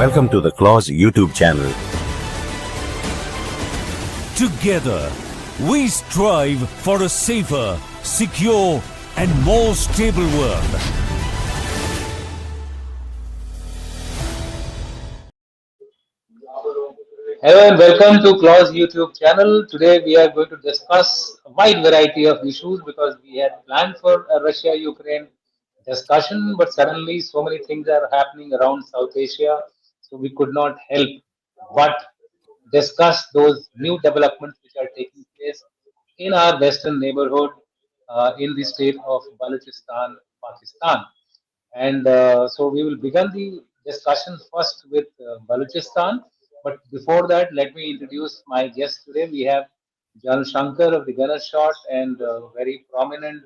Welcome to the Claus YouTube channel. Together, we strive for a safer, secure and more stable world. Hello and welcome to Claus YouTube channel. Today we are going to discuss a wide variety of issues because we had planned for a Russia-Ukraine discussion, but suddenly so many things are happening around South Asia, so we could not help but discuss those new developments which are taking place in our western neighborhood in the state of Baluchistan, Pakistan. And so we will begin the discussion first with Baluchistan. But before that, let me introduce my guest today. We have Shankar of the Gunner Shot and very prominent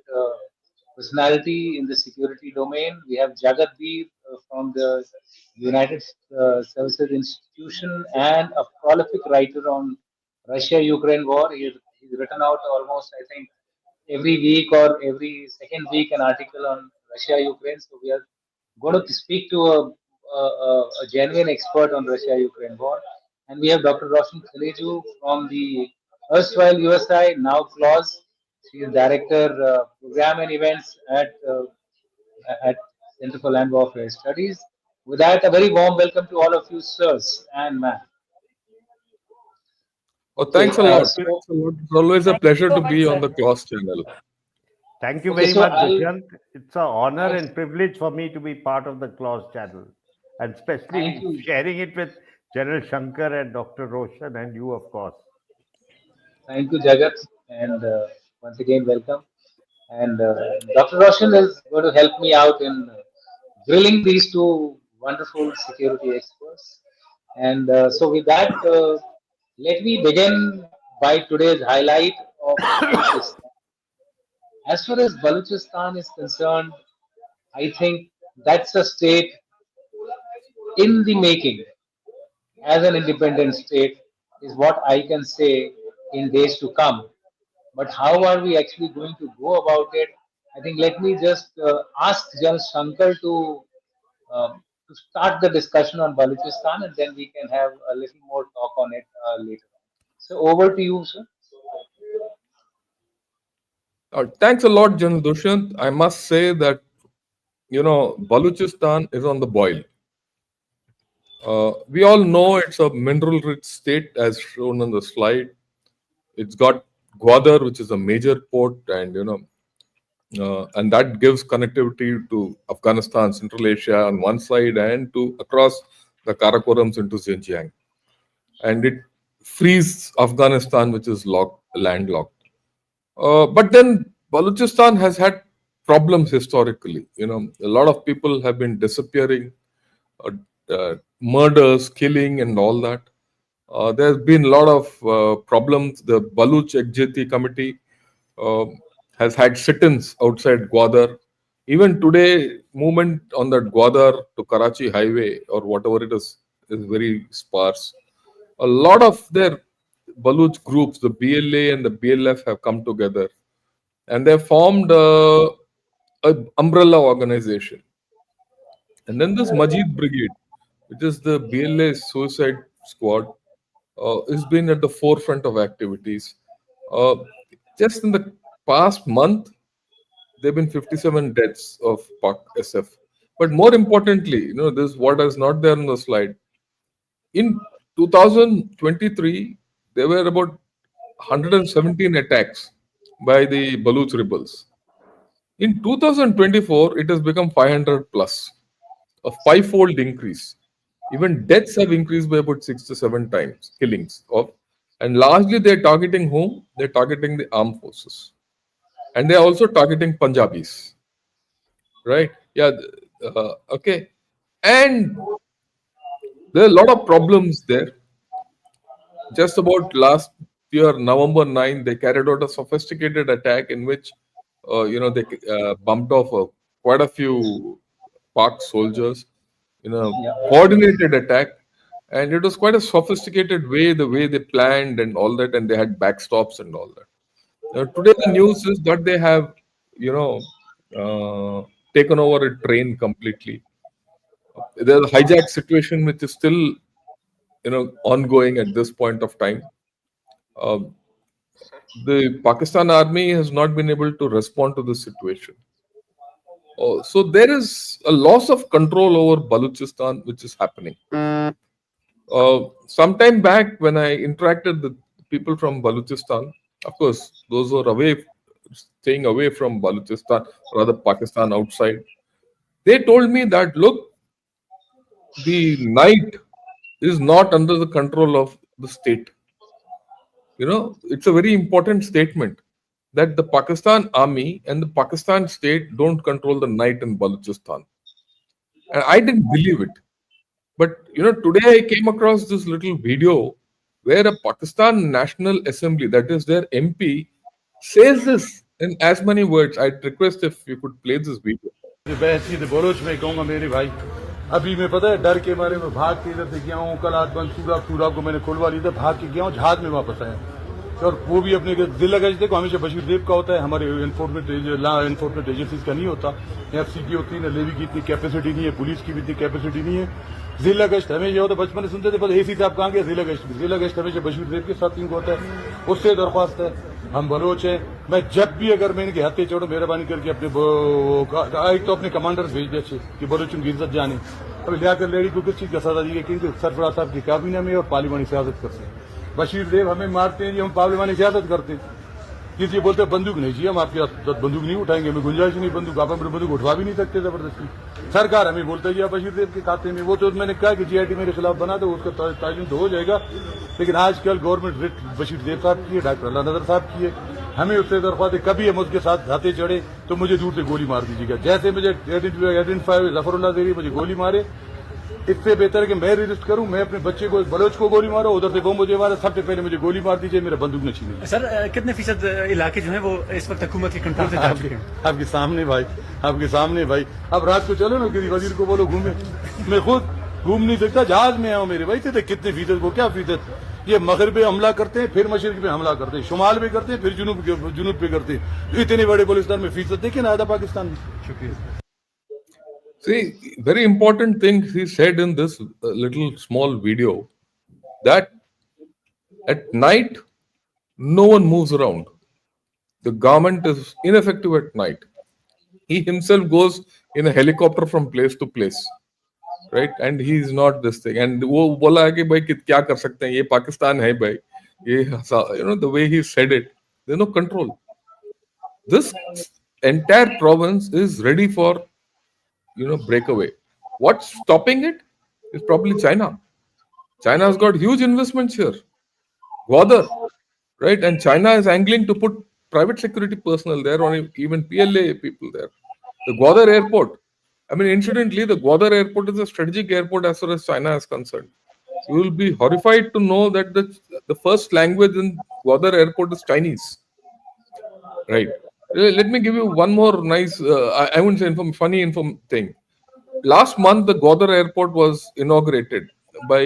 personality in the security domain. We have Jagatbir from the United Services Institution and a prolific writer on Russia-Ukraine war. He's written out almost, I think, every week or every second week an article on Russia-Ukraine. So we are going to speak to a genuine expert on Russia-Ukraine war. And we have Dr. Roshan Khaliju from the erstwhile USI, now Claus. She is Director Program and Events at Center for Land Warfare Studies. With that, a very warm welcome to all of you, sirs and ma'am. Oh, thanks a lot. So, Thanks a lot. It's always a pleasure to be on the Claus channel. Thank you Okay, very so much, I'll- Dushyant. It's an honor and privilege for me to be part of the Claus channel, and Thank especially you. sharing it with General Shankar and Dr. Roshan and you, of course. Thank you, Jagat, and once again, welcome. And Dr. Roshan is going to help me out in grilling these two wonderful security experts. And so, with that, let me begin by today's highlight of Baluchistan. As far as Baluchistan is concerned, I think that's a state in the making as an independent state, is what I can say in days to come. But how are we actually going to go about it? I think let me just ask Jan Shankar to start the discussion on Baluchistan, and then we can have a little more talk on it later. So over to you, sir. Thanks a lot, General Dushyant. I must say that, Baluchistan is on the boil. We all know it's a mineral-rich state, as shown on the slide. It's got Gwadar, which is a major port, and and that gives connectivity to Afghanistan, Central Asia on one side, and to across the Karakorams into Xinjiang. And it frees Afghanistan, which is landlocked. But then Baluchistan has had problems historically. A lot of people have been disappearing, murders, killing, and all that. There's been a lot of problems. The Baluch Ekjeti Committee has had sit-ins outside Gwadar. Even today, movement on that Gwadar to Karachi highway or whatever it is very sparse. A lot of their Baluch groups, the BLA and the BLF, have come together, and they formed an umbrella organization. And then this Majid Brigade, which is the BLA suicide squad, has been at the forefront of activities. Just in the past month, there have been 57 deaths of Pak SF. But more importantly, this is what is not there on the slide. In 2023, there were about 117 attacks by the Baluch rebels. In 2024, it has become 500 plus, a five-fold increase. Even deaths have increased by about 6 to 7 times, killings of, and largely they're targeting whom? They're targeting the armed forces, and they're also targeting Punjabis, right? Yeah, okay, and there are a lot of problems there. Just about last year, November 9, they carried out a sophisticated attack in which, they bumped off quite a few Pak soldiers in a coordinated attack. And it was quite a sophisticated way, the way they planned and all that, and they had backstops and all that. Today, the news is that they have, taken over a train completely. There's a hijack situation which is still, ongoing at this point of time. Um, the Pakistan army has not been able to respond to this situation. So there is a loss of control over Baluchistan which is happening. Sometime back, when I interacted with people from Baluchistan, of course, those who are staying away from Baluchistan, rather Pakistan outside, they told me that look, the night is not under the control of the state. It's a very important statement that the Pakistan army and the Pakistan state don't control the night in Baluchistan. And I didn't believe it. But today I came across this little video where a Pakistan National Assembly, that is their MP, says this in as many words. I'd request if you could play this video. बहसीत बलोच में कहूँगा मेरे भाई, अभी मैं पता है डर के मारे में भाग के इधर से गया हूँ। कल आज सूरा को मैंने खुलवा ली था, भाग के गया हूँ, जहाज में वापस आया। और वो भी अपने जिला गज देखो, हमेशा बशीर देव का होता है, हमारे एनफोर्समेंट एजेंसीज का नहीं होता। एफसी की होती है ना, लेवी की इतनी कैपेसिटी नहीं है, पुलिस की भी इतनी कैपेसिटी नहीं है। जिला गश्त हमेशा होता है, बचपन में सुनते थे, बस एसी साहब कहाँ गए, जिला गश्त हमेशा बशीर देव के साथ इनको होता है। उससे दरख्वास्त है, हम बलोच हैं, मैं जब भी अगर मैं इनके हत्थे चढ़ो, मेहरबानी करके अपने एक तो अपने कमांडर्स भेज दे अच्छे कि बलोचों की इज्जत जाने। अभी लियाकर लेडी को किस चीज का सजा दी गई, क्योंकि सरफराज साहब की काबीना में और पार्लिमानी सियासत करते हैं। बशीर देव हमें मारते हैं जी, हम पार्लिमानी सियासत करते हैं। किसी बोलते हैं बंदूक नहीं चाहिए, हम आपके हाथ बंदूक नहीं उठाएंगे, हमें गुंजाइश नहीं बंदूक, आप अपनी बंदूक उठवा भी नहीं सकते जबरदस्ती। सरकार हमें बोलते हैं बशीर देव के खाते में, वो तो मैंने कहा कि जीआईटी मेरे खिलाफ बना दो, उसका ताजुम तो हो जाएगा। लेकिन आजकल गवर्नमेंट रिट बशीर देव साहब की है, डॉक्टर अल्लाह नजर साहब की है, हमें उससे दरख्वास्त है, कभी हम उसके साथ हाथे चढ़े तो मुझे दूर से गोली मार दीजिएगा। जैसे मुझे आइडेंटिफाई जफरुल्लाह देरी मुझे गोली मारे, इससे बेहतर है कि मैं रिजिस्ट करूं, मैं अपने बच्चे को बलोच को गोली मारो, उधर से वो मुझे मारे, सबसे पहले मुझे गोली मार दीजिए, मेरा बंदूक न छीने। सर कितने फीसद इलाके जो है वो इस वक्त हुकूमत के कंट्रोल से जा चुके हैं? आपके सामने भाई, आपके सामने भाई। अब रात को चलो ना, किसी वजीर को बोलो घूमे, मैं खुद घूम नहीं सकता, जहाज में आऊं मेरे भाई। थे कितने फीसद को क्या फीसद, ये मगरब पे हमला करते हैं, फिर मशरक पे हमला करते हैं, शुमाल पे करते हैं, फिर जुनूब पे करते हैं। इतने बड़े बलूचिस्तान में फीसद देखिए ना, आधा पाकिस्तान में। शुक्रिया। See, very important thing he said in this little small video, that at night no one moves around. The government is ineffective at night. He himself goes in a helicopter from place to place, right? And he is not this thing. And वो बोला है कि भाई क्या कर सकते हैं, ये पाकिस्तान है भाई, ये the way he said it, there's no control. This entire province is ready for breakaway. What's stopping it is probably China. China has got huge investments here. Gwadar, right? And China is angling to put private security personnel there, or even PLA people there. The Gwadar airport. I mean, incidentally, the Gwadar airport is a strategic airport as far as China is concerned. You will be horrified to know that the first language in Gwadar airport is Chinese. Right. Let me give you one more nice, I wouldn't say funny thing. Last month, the Gwadar airport was inaugurated by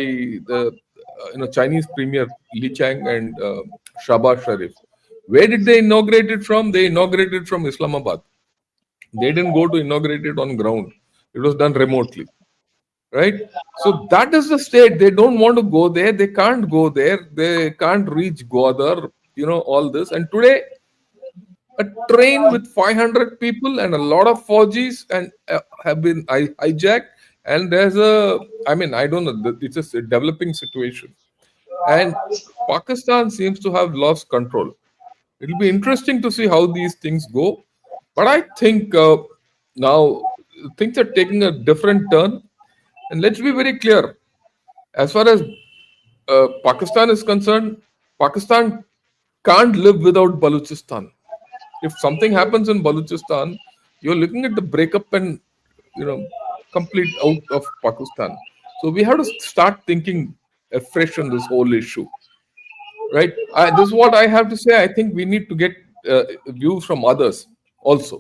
the Chinese Premier Li Chang and Shahbaz Sharif. Where did they inaugurate it from? They inaugurated from Islamabad. They didn't go to inaugurate it on ground. It was done remotely. Right? So that is the state. They don't want to go there. They can't go there. They can't reach Gwadar, all this. And today, a train with 500 people and a lot of Fauji's and have been hijacked. And there's I don't know, it's a developing situation. And Pakistan seems to have lost control. It'll be interesting to see how these things go. But I think now things are taking a different turn. And let's be very clear. As far as Pakistan is concerned, Pakistan can't live without Baluchistan. If something happens in Baluchistan, you're looking at the breakup and complete out of Pakistan. So we have to start thinking afresh on this whole issue, right? This is what I have to say. I think we need to get views from others also.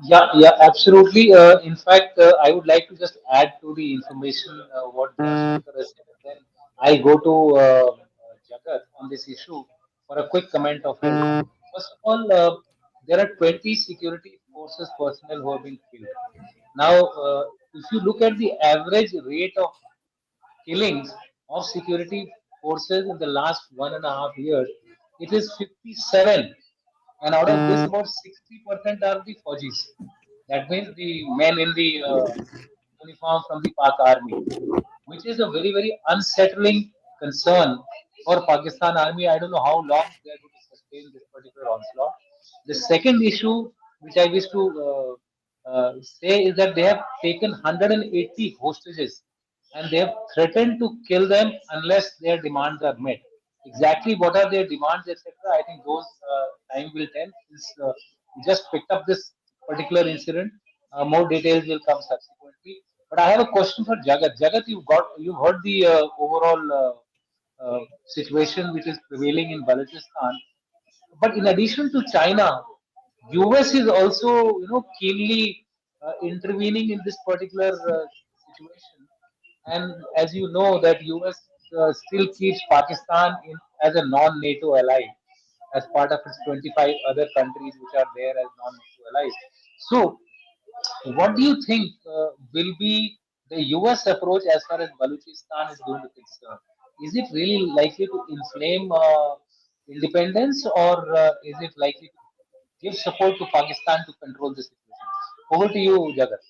Yeah, absolutely. In fact, I would like to just add to the information what Shankar has said. Then I go to Jagat on this issue for a quick comment of his. First of all, there are 20 security forces personnel who have been killed. Now, if you look at the average rate of killings of security forces in the last 1.5 years, it is 57. And out of this, about 60% are the Faujis. That means the men in the uniform from the Pak army, which is a very, very unsettling concern for Pakistan army. I don't know how long they are going to sustain this particular onslaught. The second issue, which I wish to say, is that they have taken 180 hostages and they have threatened to kill them unless their demands are met. Exactly what are their demands, etc. I think those time will tell. Since we just picked up this particular incident, more details will come subsequently. But I have a question for Jagat. Jagat, you've heard the overall situation which is prevailing in Baluchistan. But in addition to China, US is also keenly intervening in this particular situation. And as you know, that US still keeps Pakistan in as a non-NATO ally as part of its 25 other countries which are there as non-NATO allies. So what do you think will be the US approach as far as Baluchistan is going to concern? Is it really likely to inflame independence, or is it likely to give support to Pakistan to control the situation? Over to you, Jagat.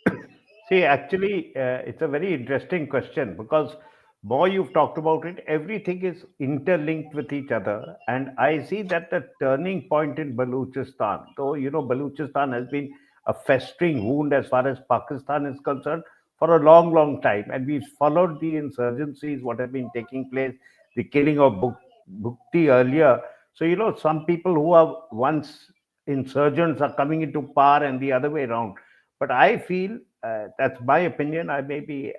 See, actually, it's a very interesting question because more you've talked about it, everything is interlinked with each other. And I see that the turning point in Baluchistan, though, Baluchistan has been a festering wound as far as Pakistan is concerned for a long, long time. And we've followed the insurgencies, what have been taking place, the killing of Bukti earlier. So, some people who are once insurgents are coming into power and the other way around. But I feel that's my opinion. I may be,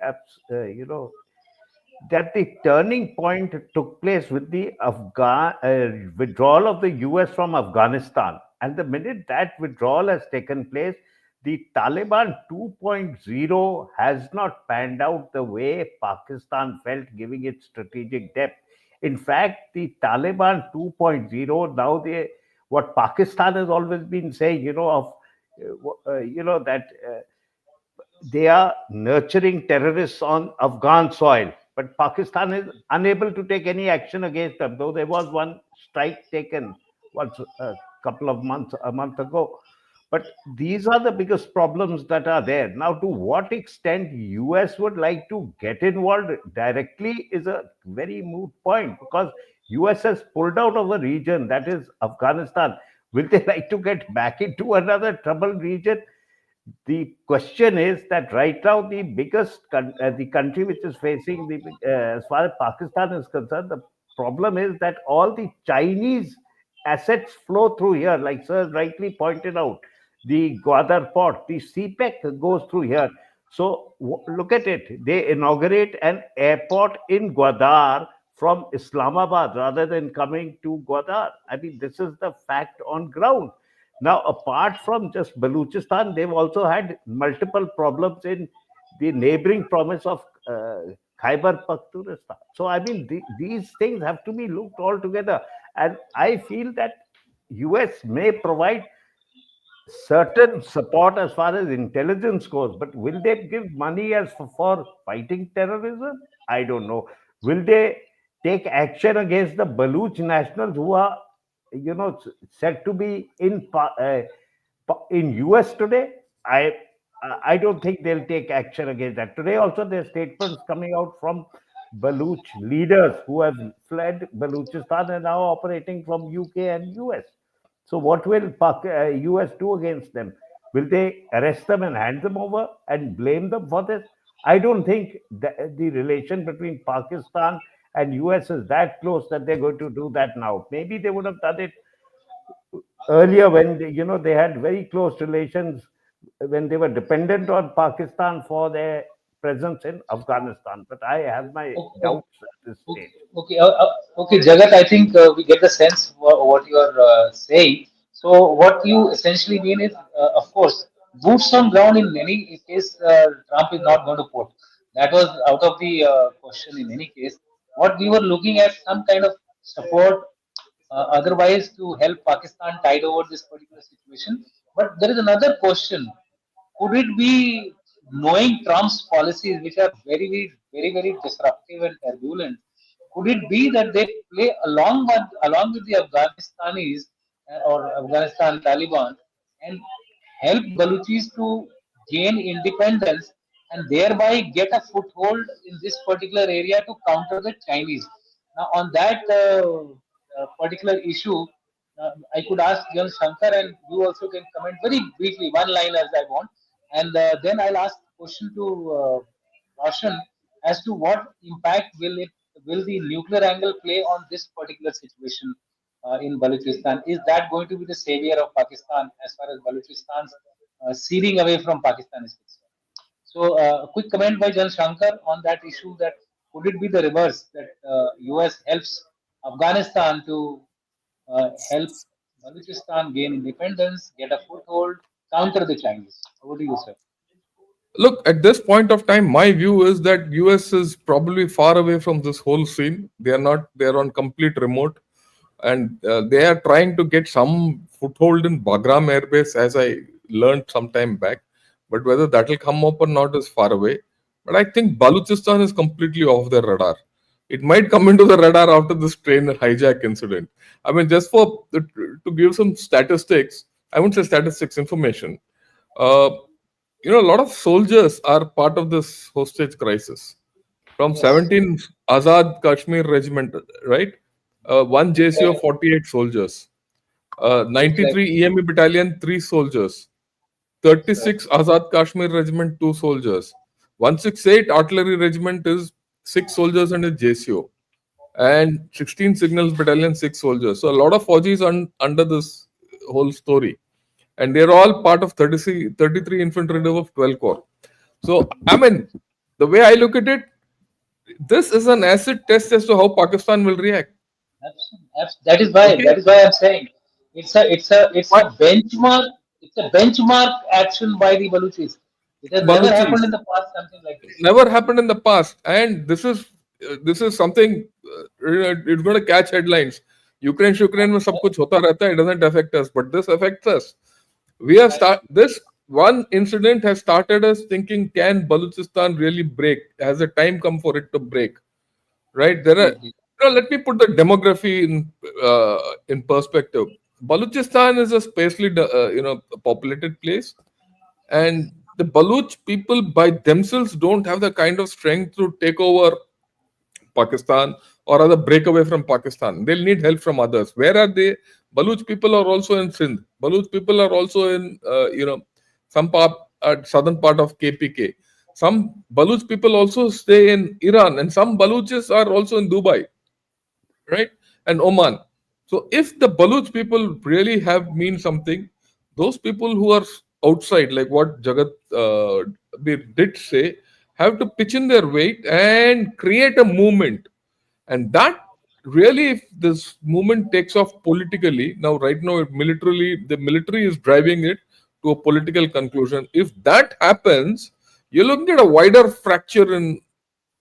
that the turning point took place with the withdrawal of the US from Afghanistan. And the minute that withdrawal has taken place, the Taliban 2.0 has not panned out the way Pakistan felt, giving it strategic depth. In fact, the Taliban 2.0, now what Pakistan has always been saying, that they are nurturing terrorists on Afghan soil, but Pakistan is unable to take any action against them. Though there was one strike taken once a couple of months, a month ago. But these are the biggest problems that are there. Now, to what extent US would like to get involved directly is a very moot point because US has pulled out of a region that is Afghanistan. Will they like to get back into another troubled region? The question is that right now the the country which is facing as far as Pakistan is concerned, the problem is that all the Chinese assets flow through here, like sir rightly pointed out. The Gwadar port, the CPEC goes through here. So look at it. They inaugurate an airport in Gwadar from Islamabad rather than coming to Gwadar. I mean, this is the fact on ground. Now, apart from just Baluchistan, they've also had multiple problems in the neighboring province of Khyber Pakhtunkhwa. So, I mean, these things have to be looked all together. And I feel that US may provide certain support as far as intelligence goes, but will they give money as for fighting terrorism? I don't know. Will they take action against the Baluch nationals who are, said to be in US today? I don't think they'll take action against that. Today also there's statements coming out from Baluch leaders who have fled Baluchistan and now operating from UK and US. So what will US do against them? Will they arrest them and hand them over and blame them for this? I don't think the relation between Pakistan and US is that close that they're going to do that now. Maybe they would have done it earlier when they had very close relations when they were dependent on Pakistan for their presence in Afghanistan. But I have my doubts at this Okay, stage. okay, Jagat. I think we get the sense what you are saying. So, what you essentially mean is, of course, boots on ground in any case, Trump is not going to put. That was out of the question in any case. What we were looking at some kind of support, otherwise to help Pakistan tide over this particular situation. But there is another question: could it be knowing Trump's policies, which are very disruptive and turbulent, could it be that they play along with the Afghanistanis or Afghanistan Taliban and help Baluchis to gain independence and thereby get a foothold in this particular area to counter the Chinese? Now, on that particular issue, I could ask young Shankar, and you also can comment very briefly, one line as I want, and then I'll ask the question to Roshan as to what impact will the nuclear angle play on this particular situation in Baluchistan? Is that going to be the savior of Pakistan as far as Baluchistan's ceding away from Pakistan is concerned? So, a quick comment by Jan Shankar on that issue, that could it be the reverse, that US helps Afghanistan to help Baluchistan gain independence, get a foothold, counter the Chinese? Over to you, sir. Look, at this point of time, my view is that US is probably far away from this whole scene. They are not. They are on complete remote, and they are trying to get some foothold in Bagram Air Base, as I learned some time back. But whether that will come up or not is far away. But I think Baluchistan is completely off their radar. It might come into the radar after this train hijack incident. I mean, just to give some statistics, I won't say statistics, information. Uh, a lot of soldiers are part of this hostage crisis. From Yes, 17 Azad Kashmir regiment, right? One JCO, 48 soldiers. exactly. 93 EME battalion, 3 soldiers. Right. 36 Azad Kashmir regiment, 2 soldiers. 168 artillery regiment is 6 soldiers and a JCO. And 16 signals battalion, 6 soldiers. So a lot of Faujis under this whole story. And they're all part of 33 infantry div of 12 corps. So, I mean, the way I look at it, this is an acid test as to how Pakistan will react. That is why. Okay, That is why I'm saying it's a but benchmark. It's a benchmark action by the Baluchis. It has never happened Baluchis in the past. Something like this. never happened in the past, and this is something it's going to catch headlines. Ukraine में सब कुछ होता रहता है. It doesn't affect us, but this affects us. We have Right. this one incident has started us thinking, can Baluchistan really break? Has the time come for it to break? Right? There are. Absolutely. Let me put the demography in perspective. Baluchistan is a spacely populated place, and the Baluch people by themselves don't have the kind of strength to take over Pakistan or rather break away from Pakistan. They'll need help from others. Where are they? Baluch people are also in Sindh. Baluch people are also in some part southern part of KPK. Some Baluch people also stay in Iran, and some Baluchis are also in Dubai, right? And Oman. So if the Baluch people really have mean something, those people who are outside, like what Jagat did say, have to pitch in their weight and create a movement. And that really, if this movement takes off politically, now right now the military is driving it to a political conclusion. If that happens, you're looking at a wider fracture in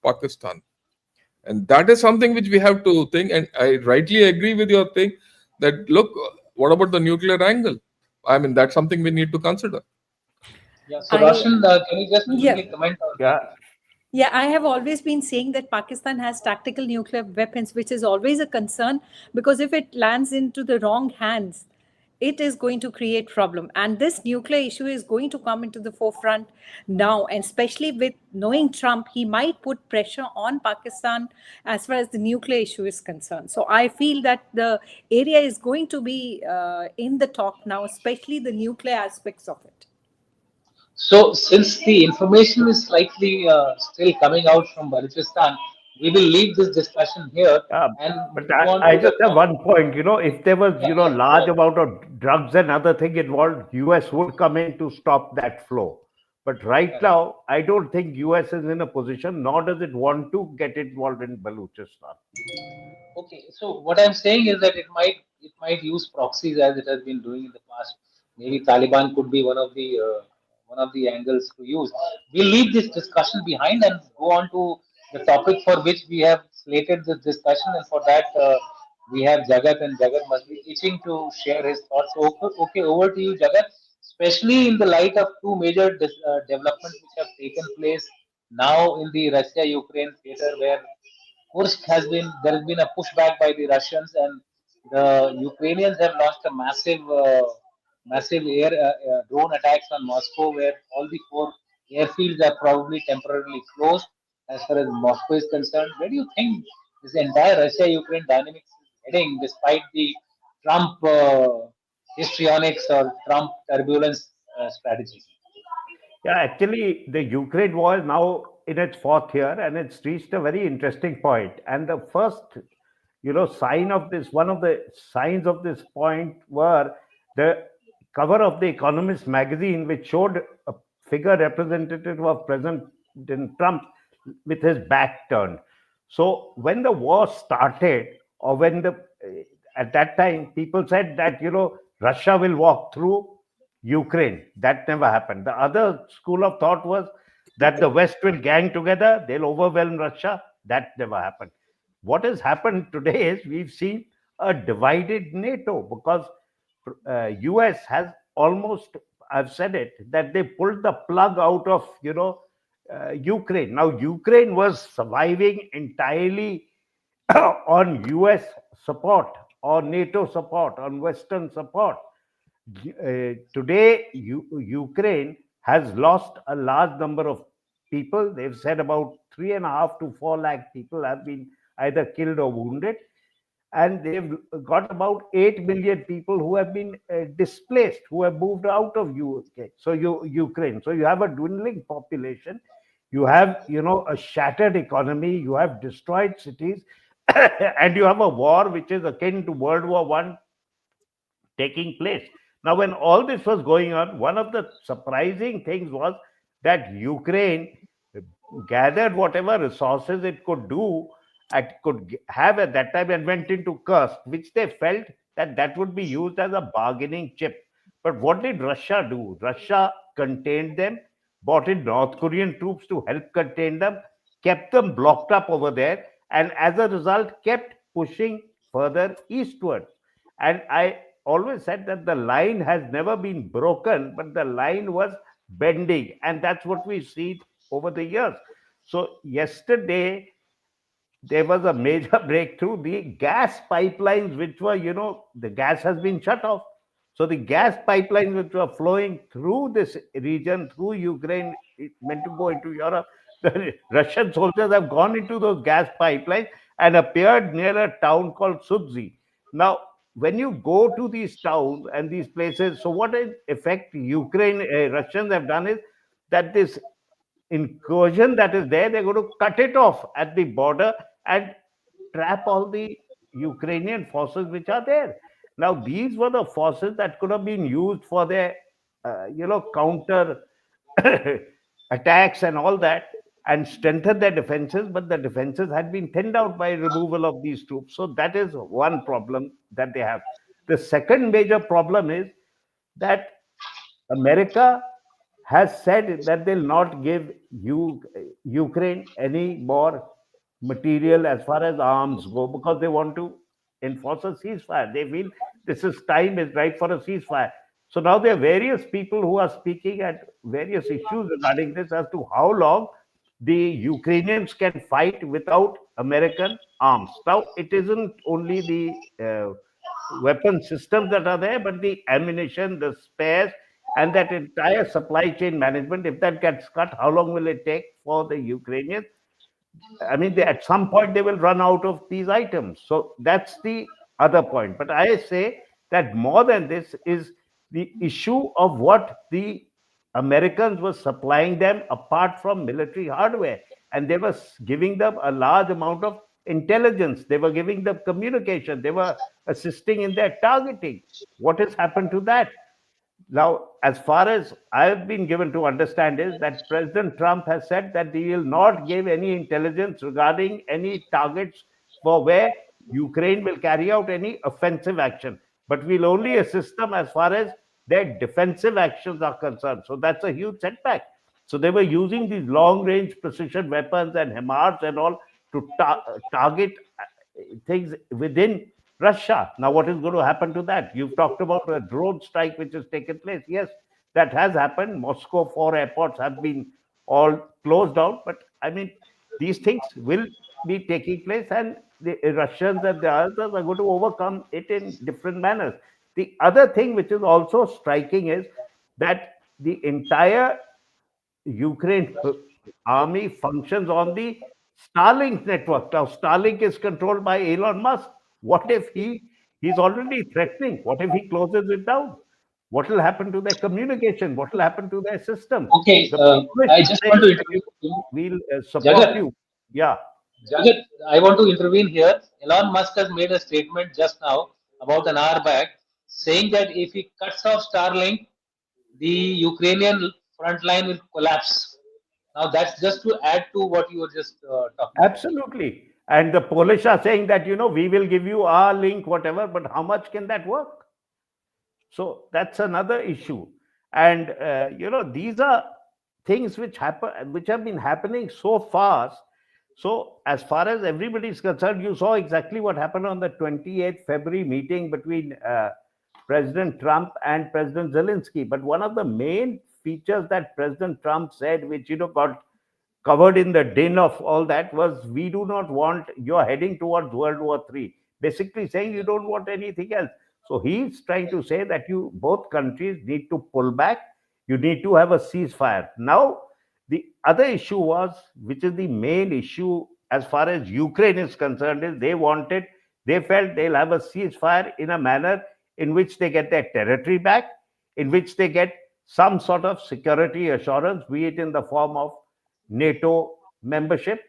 Pakistan. And that is something which we have to think. And I rightly agree with your thing that, look, what about the nuclear angle? I mean, that's something we need to consider. Yeah. So, I Roshan, can you just yeah quickly comment on Yeah, yeah, I have always been saying that Pakistan has tactical nuclear weapons, which is always a concern because if it lands into the wrong hands, it is going to create problem. And this nuclear issue is going to come into the forefront now, and especially with knowing Trump, he might put pressure on Pakistan as far as the nuclear issue is concerned. So I feel that the area is going to be in the talk now, especially the nuclear aspects of it. So, since the information is slightly still coming out from Baluchistan, we will leave this discussion here yeah. and But move on I to the just have one point. If there was, yeah, yeah, go large ahead. amount of drugs and other thing involved, US would come in to stop that flow. But right Correct. now, I don't think US is in a position, nor does it want to get involved in Baluchistan. Okay, so what I'm saying is that it might use proxies as it has been doing in the past. Maybe Taliban could be one of the angles to use. We'll leave this discussion behind and go on to the topic for which we have slated this discussion, and for that we have Jagat, and Jagat must be itching to share his thoughts. So, okay, over to you, Jagat. especially in the light of two major developments which have taken place now in the Russia-Ukraine theater, where Kursk has been there has been a pushback by the Russians, and the Ukrainians have launched a massive air drone attacks on Moscow, where all the four airfields are probably temporarily closed as far as Moscow is concerned. Where do you think this entire Russia-Ukraine dynamics is heading, despite the Trump histrionics or Trump turbulence strategy? Yeah, actually, the Ukraine war is now in its fourth year, and it's reached a very interesting point. And the first, sign of this, one of the signs of this point were the cover of the Economist magazine, which showed a figure representative of President Trump with his back turned. So when the war started, or when the at that time people said that Russia will walk through Ukraine. That never happened. The other school of thought was that the West will gang together, they'll overwhelm Russia. That never happened. What has happened today is we've seen a divided NATO, because US has almost, I've said it, that they pulled the plug out of Ukraine. Now Ukraine was surviving entirely on US support, or NATO support, on Western support. Today, Ukraine has lost a large number of people. They've said about 3.5 to 4 lakh people have been either killed or wounded. And they've got about 8 million people who have been displaced, who have moved out of Ukraine. So you have a dwindling population. You have, a shattered economy. You have destroyed cities. And you have a war which is akin to World War I taking place. Now, when all this was going on, one of the surprising things was that Ukraine gathered whatever resources it could do, it could have at that time, and went into Kursk, which they felt that would be used as a bargaining chip. But what did Russia do? Russia contained them, brought in North Korean troops to help contain them, kept them blocked up over there, and as a result, kept pushing further eastward. And I always said that the line has never been broken, but the line was bending. And that's what we see over the years. So yesterday, there was a major breakthrough. The gas pipelines, which were, the gas has been shut off. So the gas pipelines which were flowing through this region, through Ukraine, it meant to go into Europe. The Russian soldiers have gone into those gas pipelines and appeared near a town called Sudzhy. Now, when you go to these towns and these places, so what in effect Russians have done is that this incursion that is there, they're going to cut it off at the border and trap all the Ukrainian forces which are there. Now, these were the forces that could have been used for their, counter attacks and all that, and strengthen their defenses, but the defenses had been thinned out by removal of these troops. So that is one problem that they have. The second major problem is that America has said that they'll not give Ukraine any more material as far as arms go, because they want to enforce a ceasefire. They feel time is right for a ceasefire. So now there are various people who are speaking at various issues regarding this, as to how long the Ukrainians can fight without American arms. Now, it isn't only the weapon systems that are there, but the ammunition, the spares, and that entire supply chain management. If that gets cut, how long will it take for the Ukrainians? I mean, at some point they will run out of these items. So that's the other point. But I say that more than this is the issue of what the Americans were supplying them apart from military hardware. And they were giving them a large amount of intelligence. They were giving them communication. They were assisting in their targeting. What has happened to that? Now, as far as I've been given to understand, is that President Trump has said that he will not give any intelligence regarding any targets for where Ukraine will carry out any offensive action, but we'll only assist them as far as their defensive actions are concerned. So that's a huge setback. So they were using these long-range precision weapons and HIMARS and all to target things within Russia. Now, what is going to happen to that? You've talked about a drone strike which has taken place. Yes, That has happened. Moscow 4 airports have been all closed down. But I mean, these things will be taking place, and the Russians and the others are going to overcome it in different manners. The other thing which is also striking is that the entire Ukraine army functions on the Starlink network. Now, Starlink is controlled by Elon Musk. What if he's already threatening? What if he closes it down? What will happen to their communication? What will happen to their system? Okay, The people I is just want saying to that intervene. we'll support Jagat, you. Yeah, Jagat, I want to intervene here. Elon Musk has made a statement just now, about an hour back, saying that if he cuts off Starlink, the Ukrainian front line will collapse. Now, that's just to add to what you were just talking about. absolutely. And the Polish are saying that, we will give you our link, whatever, but how much can that work? So that's another issue. And, these are things which which have been happening so fast. So as far as everybody is concerned, you saw exactly what happened on the 28th February meeting between President Trump and President Zelensky. But one of the main features that President Trump said, which, got covered in the din of all that, was, we do not want, you're heading towards World War III. Basically saying you don't want anything else. So he's trying to say that both countries need to pull back. You need to have a ceasefire. Now, the other issue was, which is the main issue as far as Ukraine is concerned, is they felt they'll have a ceasefire in a manner in which they get their territory back, in which they get some sort of security assurance, be it in the form of NATO membership,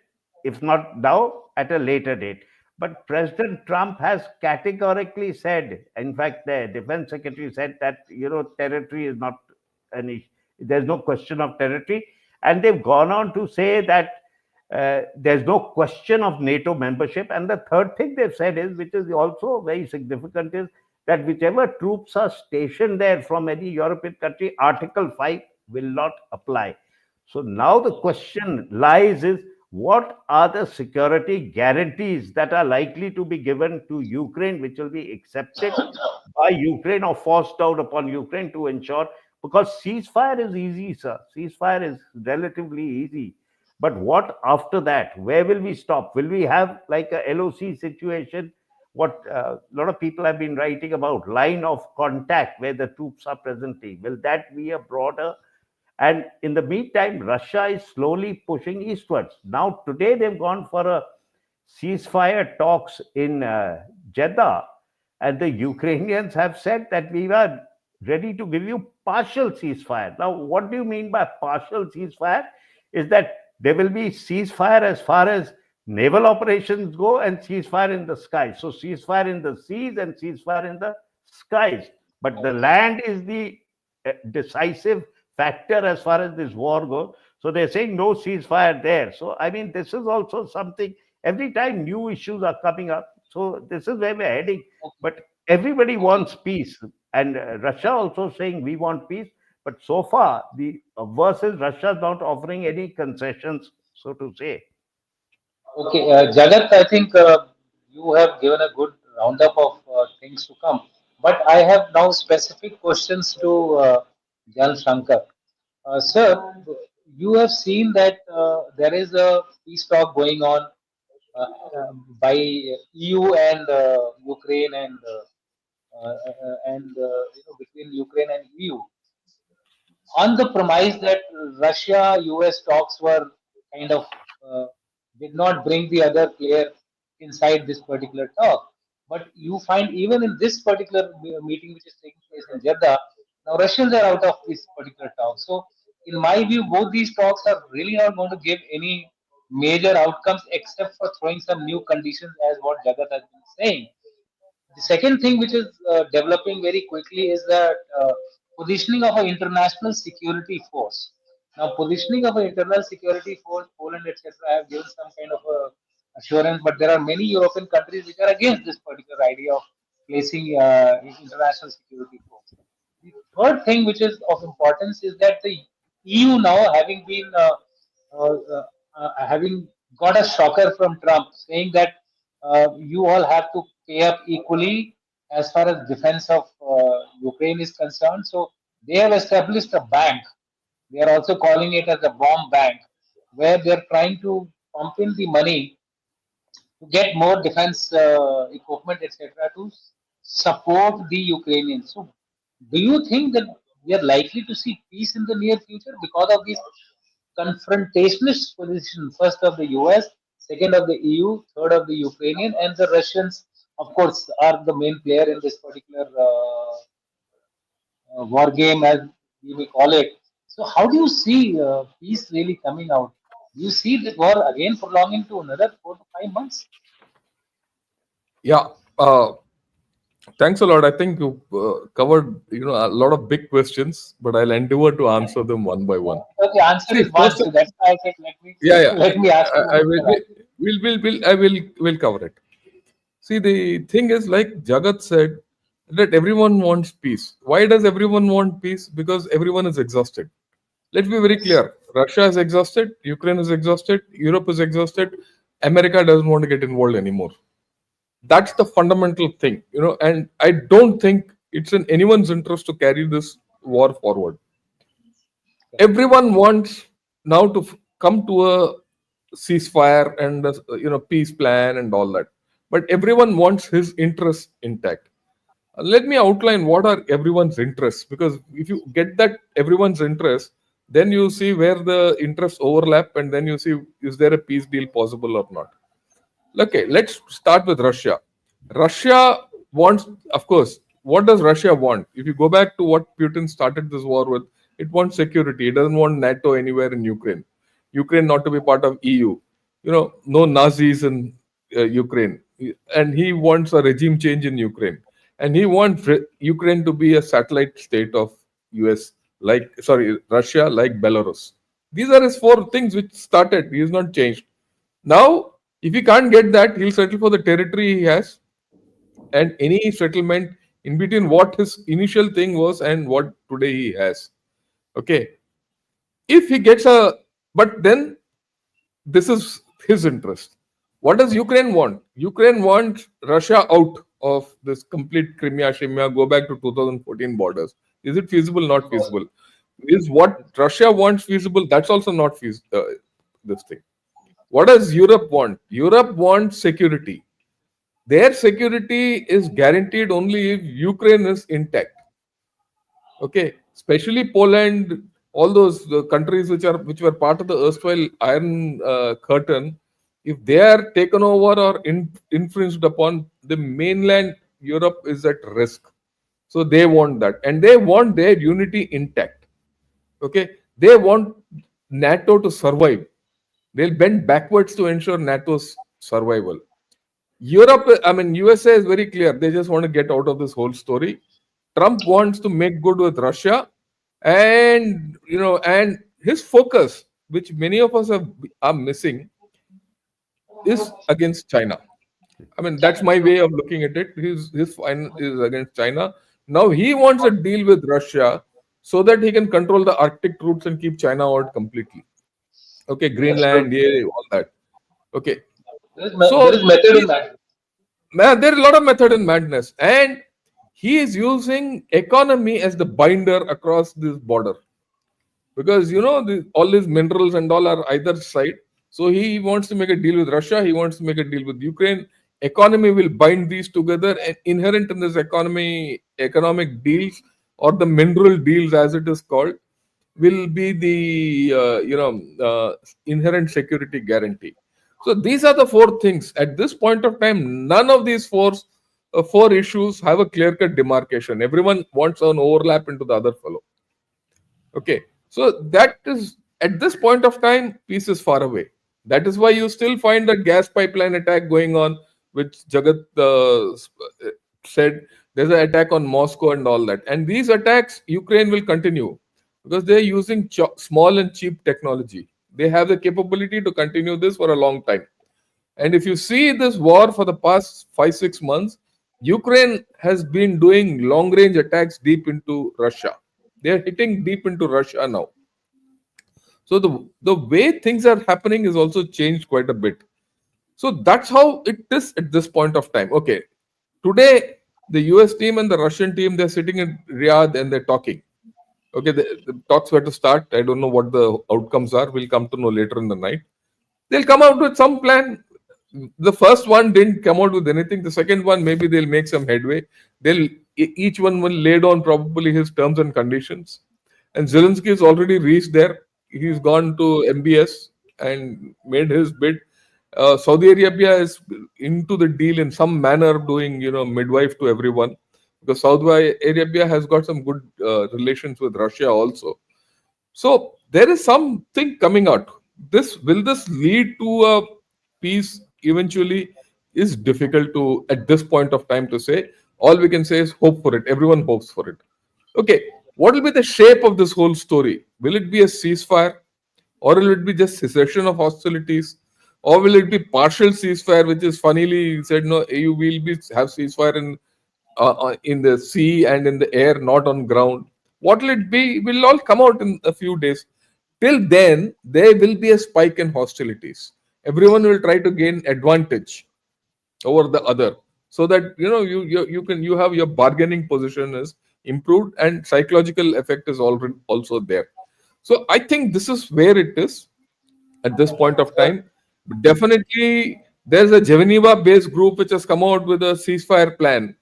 if not now, at a later date. But President Trump has categorically said, in fact, the defense secretary said that, territory is not an issue. There's no question of territory. And they've gone on to say that there's no question of NATO membership. And the third thing they've said is, which is also very significant, is that whichever troops are stationed there from any European country, Article 5 will not apply. So now the question lies is, what are the security guarantees that are likely to be given to Ukraine, which will be accepted by Ukraine or forced out upon Ukraine to ensure, because ceasefire is easy, sir. Ceasefire is relatively easy. But what after that? Where will we stop? Will we have like a LOC situation? What a lot of people have been writing about, line of contact where the troops are presently. Will that be a broader? And in the meantime, Russia is slowly pushing eastwards. Now, today they've gone for a ceasefire talks in Jeddah, and the Ukrainians have said that we are ready to give you partial ceasefire. Now, what do you mean by partial ceasefire? Is that there will be ceasefire as far as naval operations go and ceasefire in the skies. So ceasefire in the seas and ceasefire in the skies. But the land is the decisive factor as far as this war goes. So they're saying no ceasefire there. So, I mean, this is also something, every time new issues are coming up. So this is where we're heading. But everybody wants peace. And Russia also saying we want peace. But so far, the worst is Russia not offering any concessions, so to say. Okay, Jagat, I think you have given a good roundup of things to come. But I have now specific questions to Jan Shankar. Sir, you have seen that there is a peace talk going on by EU and Ukraine and between Ukraine and EU, on the premise that Russia-US talks were kind of did not bring the other player inside this particular talk. But you find even in this particular meeting which is taking place in Jeddah, now Russians are out of this particular talk. So, in my view, both these talks are really not going to give any major outcomes except for throwing some new conditions, as what Jagat has been saying. The second thing which is developing very quickly is that positioning of an international security force. Now, positioning of an internal security force, Poland, etc., have given some kind of assurance, but there are many European countries which are against this particular idea of placing international security force. The third thing which is of importance is that the EU now, uh, uh, having got a shocker from Trump saying that you all have to pay up equally as far as defense of Ukraine is concerned. So They have established a bank. They are also calling it as a bomb bank, where they are trying to pump in the money to get more defense equipment, etc., to support the Ukrainians. So, do you think that we are likely to see peace in the near future because of this confrontationist position, first of the US, second of the EU, third of the Ukrainian, and the Russians, of course, are the main player in this particular war game, as we may call it. So, how do you see peace really coming out? Do you see the war again prolonging to another 4 to 5 months? Yeah. Thanks a lot. I think you covered a lot of big questions, but I'll endeavor to answer them one by one. So the answer See, is one, first, so that's why I said yeah. let me ask you. I will cover it. See, the thing is, like Jagat said, that everyone wants peace. Why does everyone want peace? Because everyone is exhausted. Let's be very clear. Russia is exhausted. Ukraine is exhausted. Europe is exhausted. America doesn't want to get involved anymore. That's the fundamental thing, and I don't think it's in anyone's interest to carry this war forward. Everyone wants now to come to a ceasefire and a peace plan and all that, but everyone wants his interests intact. Let me outline what are everyone's interests, because if you get that everyone's interest, then you see where the interests overlap, and then you see, is there a peace deal possible or not. Okay, let's start with Russia. Russia wants, of course, what does Russia want? If you go back to what Putin started this war with, it wants security. It doesn't want NATO anywhere in Ukraine. Ukraine not to be part of EU. No Nazis in Ukraine. And he wants a regime change in Ukraine. And he wants Ukraine to be a satellite state of Russia, like Belarus. These are his four things which started. He has not changed. Now, if he can't get that, he'll settle for the territory he has, and any settlement in between what his initial thing was and what today he has. Okay. If he gets but then this is his interest. What does Ukraine want? Ukraine wants Russia out of this complete Crimea, go back to 2014 borders. Is it feasible? Not feasible. Is what Russia wants feasible? That's also not feasible. This thing. What does Europe want? Europe wants security. Their security is guaranteed only if Ukraine is intact. Okay, especially Poland, all those countries which were part of the erstwhile Iron Curtain, if they are taken over or infringed upon, the mainland Europe is at risk. So they want that, and they want their unity intact. Okay, they want NATO to survive. They'll bend backwards to ensure NATO's survival. USA is very clear. They just want to get out of this whole story. Trump wants to make good with Russia, and his focus, which many of us are missing, is against China. That's my way of looking at it. His final is against China. Now he wants a deal with Russia so that he can control the Arctic routes and keep China out completely. Okay, Greenland, all that. Okay. There is method in that. There is a lot of method in madness, and he is using economy as the binder across this border, because all these minerals and all are either side. So he wants to make a deal with Russia. He wants to make a deal with Ukraine. Economy will bind these together, and inherent in this economic deals, or the mineral deals as it is called, will be the inherent security guarantee. So these are the four things. At this point of time, none of these four issues have a clear-cut demarcation. Everyone wants an overlap into the other fellow. Okay, so that is, at this point of time, peace is far away. That is why you still find that gas pipeline attack going on, which Jagat said. There's an attack on Moscow and all that. And these attacks, Ukraine will continue, because they're using small and cheap technology. They have the capability to continue this for a long time. And if you see this war for the past 5-6 months, Ukraine has been doing long-range attacks deep into Russia. They're hitting deep into Russia now. So the way things are happening is also changed quite a bit. So that's how it is at this point of time. Okay, today the US team and the Russian team, they're sitting in Riyadh and they're talking. Okay, the talks were to start. I don't know what the outcomes are. We'll come to know later in the night. They'll come out with some plan. The first one didn't come out with anything. The second one, maybe they'll make some headway. Each one will lay down probably his terms and conditions. And Zelensky has already reached there. He's gone to MBS and made his bid. Saudi Arabia is into the deal in some manner, doing midwife to everyone, because Saudi Arabia has got some good relations with Russia also. So there is something coming out. This lead to a peace eventually is difficult to at this point of time to say. All we can say is hope for it. Everyone hopes for it. Okay, what will be the shape of this whole story? Will it be a ceasefire, or will it be just cessation of hostilities, or will it be partial ceasefire, which is funnily said no, you will be have ceasefire in the sea and in the air, not on ground. What will it be? Will all come out in a few days. Till then, there will be a spike in hostilities. Everyone will try to gain advantage over the other, so that you have your bargaining position is improved and psychological effect is already also there. So I think this is where it is at this point of time. Definitely, there's a Geneva-based group which has come out with a ceasefire plan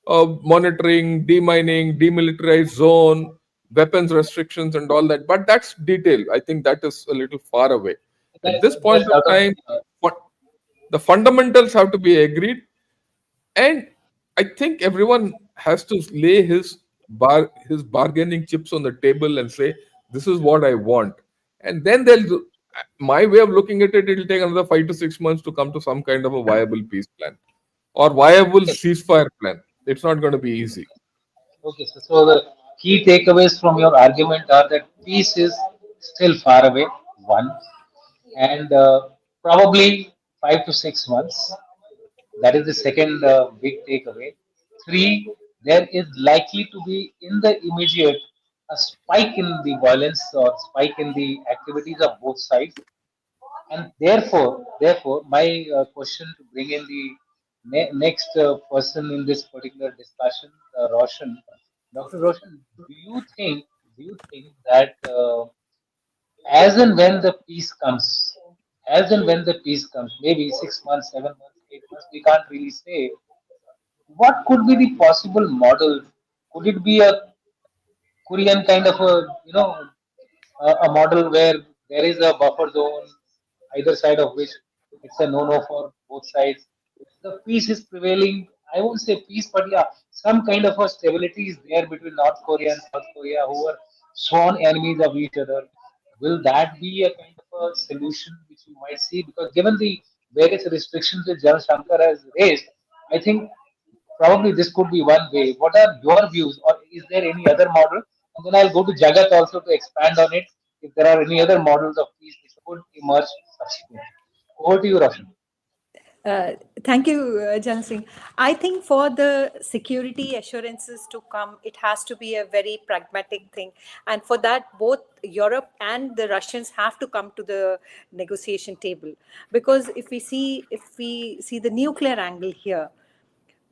of monitoring, demining, demilitarized zone, weapons restrictions, and all that. But that's detail. I think that is a little far away. At this point Just of out of time, what the fundamentals have to be agreed, and I think everyone has to lay his bargaining chips on the table and say, "This is what I want." And then my way of looking at it, it'll take another 5 to 6 months to come to some kind of a viable peace plan or viable okay, ceasefire plan. It's not going to be easy. okay. So the key takeaways from your argument are that peace is still far away. One, and probably 5 to 6 months. That is the second big takeaway. Three, there is likely to be in the immediate a spike in the violence or spike in the activities of both sides, and therefore, my question to bring in the next person in this particular discussion, Roshan, Dr. Roshan, do you think that as and when the peace comes, maybe 6 months, 7 months, 8 months, we can't really say. What could be the possible model? Could it be a Korean kind of a model where there is a buffer zone, either side of which it's a no-no for both sides? The peace is prevailing. I won't say peace, but yeah, some kind of a stability is there between North Korea and South Korea, who are sworn enemies of each other. Will that be a kind of a solution which you might see? Because given the various restrictions that General Shankar has raised, I think probably this could be one way. What are your views, or is there any other model? And then I'll go to Jagat also to expand on it. If there are any other models of peace which could emerge subsequently. Over to you, Roshan. Uh, Thank you, Jan Singh. I think for the security assurances to come, it has to be a very pragmatic thing. And for that, both Europe and the Russians have to come to the negotiation table. Because if we see the nuclear angle here,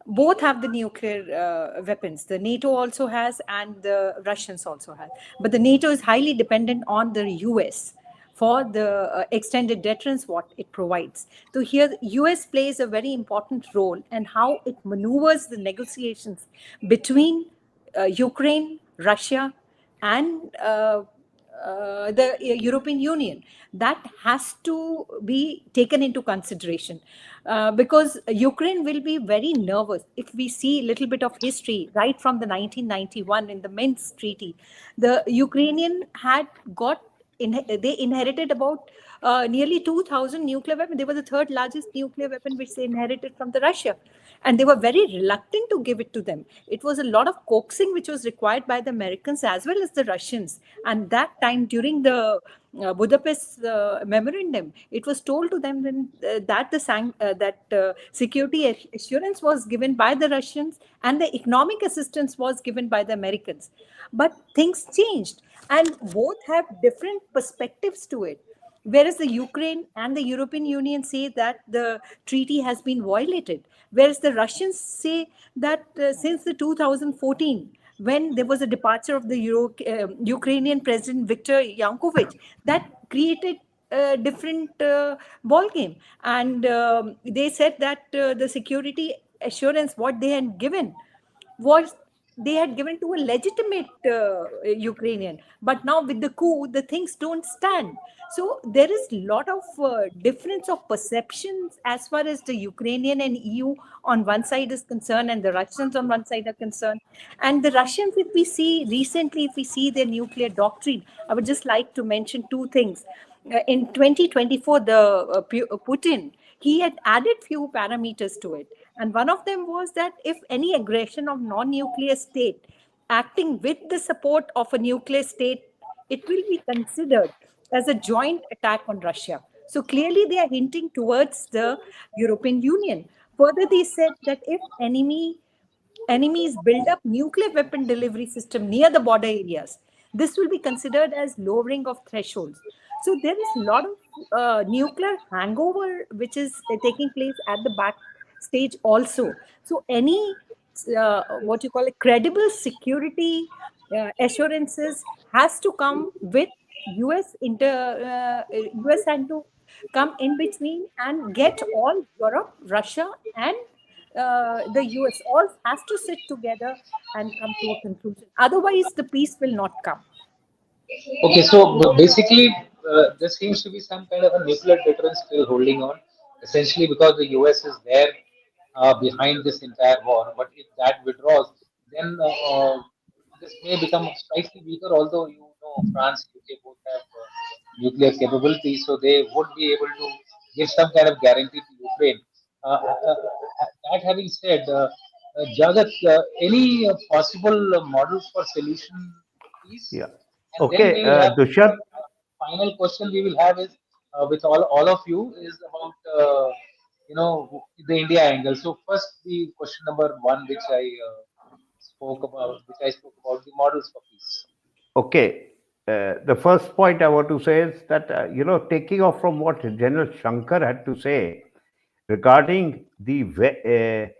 both have the nuclear weapons. The NATO also has, and the Russians also have. But the NATO is highly dependent on the US for the extended deterrence what it provides. So here, the US plays a very important role in how it maneuvers the negotiations between Ukraine, Russia, and the European Union. That has to be taken into consideration because Ukraine will be very nervous. If we see a little bit of history, right from the 1991 in the Minsk Treaty, the Ukrainian had got they inherited about nearly 2,000 nuclear weapons. They were the third largest nuclear weapon which they inherited from the Russia. And they were very reluctant to give it to them. It was a lot of coaxing which was required by the Americans as well as the Russians. And that time during the Budapest memorandum, it was told to them that security assurance was given by the Russians and the economic assistance was given by the Americans. But things changed, and both have different perspectives to it. Whereas the Ukraine and the European Union say that the treaty has been violated, whereas the Russians say that since the 2014, when there was a departure of the Ukrainian President Viktor Yanukovych, that created a different ball game. And they said that the security assurance what they had given was they had given to a legitimate Ukrainian. But now with the coup, the things don't stand. So there is a lot of difference of perceptions as far as the Ukrainian and EU on one side is concerned, and the Russians on one side are concerned. And the Russians, if we see recently, if we see their nuclear doctrine, I would just like to mention two things. In 2024, Putin, he had added few parameters to it. And one of them was that if any aggression of non-nuclear state acting with the support of a nuclear state, it will be considered as a joint attack on Russia. So clearly they are hinting towards the European Union. Further, they said that if enemies build up nuclear weapon delivery system near the border areas, this will be considered as lowering of thresholds. So there is a lot of nuclear hangover which is taking place at the back stage also. So any what you call a credible security assurances has to come with US US and to come in between and get all Europe, Russia, and the US all has to sit together and come to a conclusion. Otherwise, the peace will not come. Okay, so basically, there seems to be some kind of a nuclear deterrence still holding on, essentially because the US is there behind this entire war. But if that withdraws, then this may become slightly weaker. Although France, UK both have nuclear capability, so they would be able to give some kind of guarantee to Ukraine. That having said, Jagat, any possible models for solution, please? Yeah. And then Okay, we will have Dushyant. final question we will have is with all of you is about the India angle. So first, the question number one, which I spoke about, the models for peace. Okay. The first point I want to say is that, taking off from what General Shankar had to say regarding the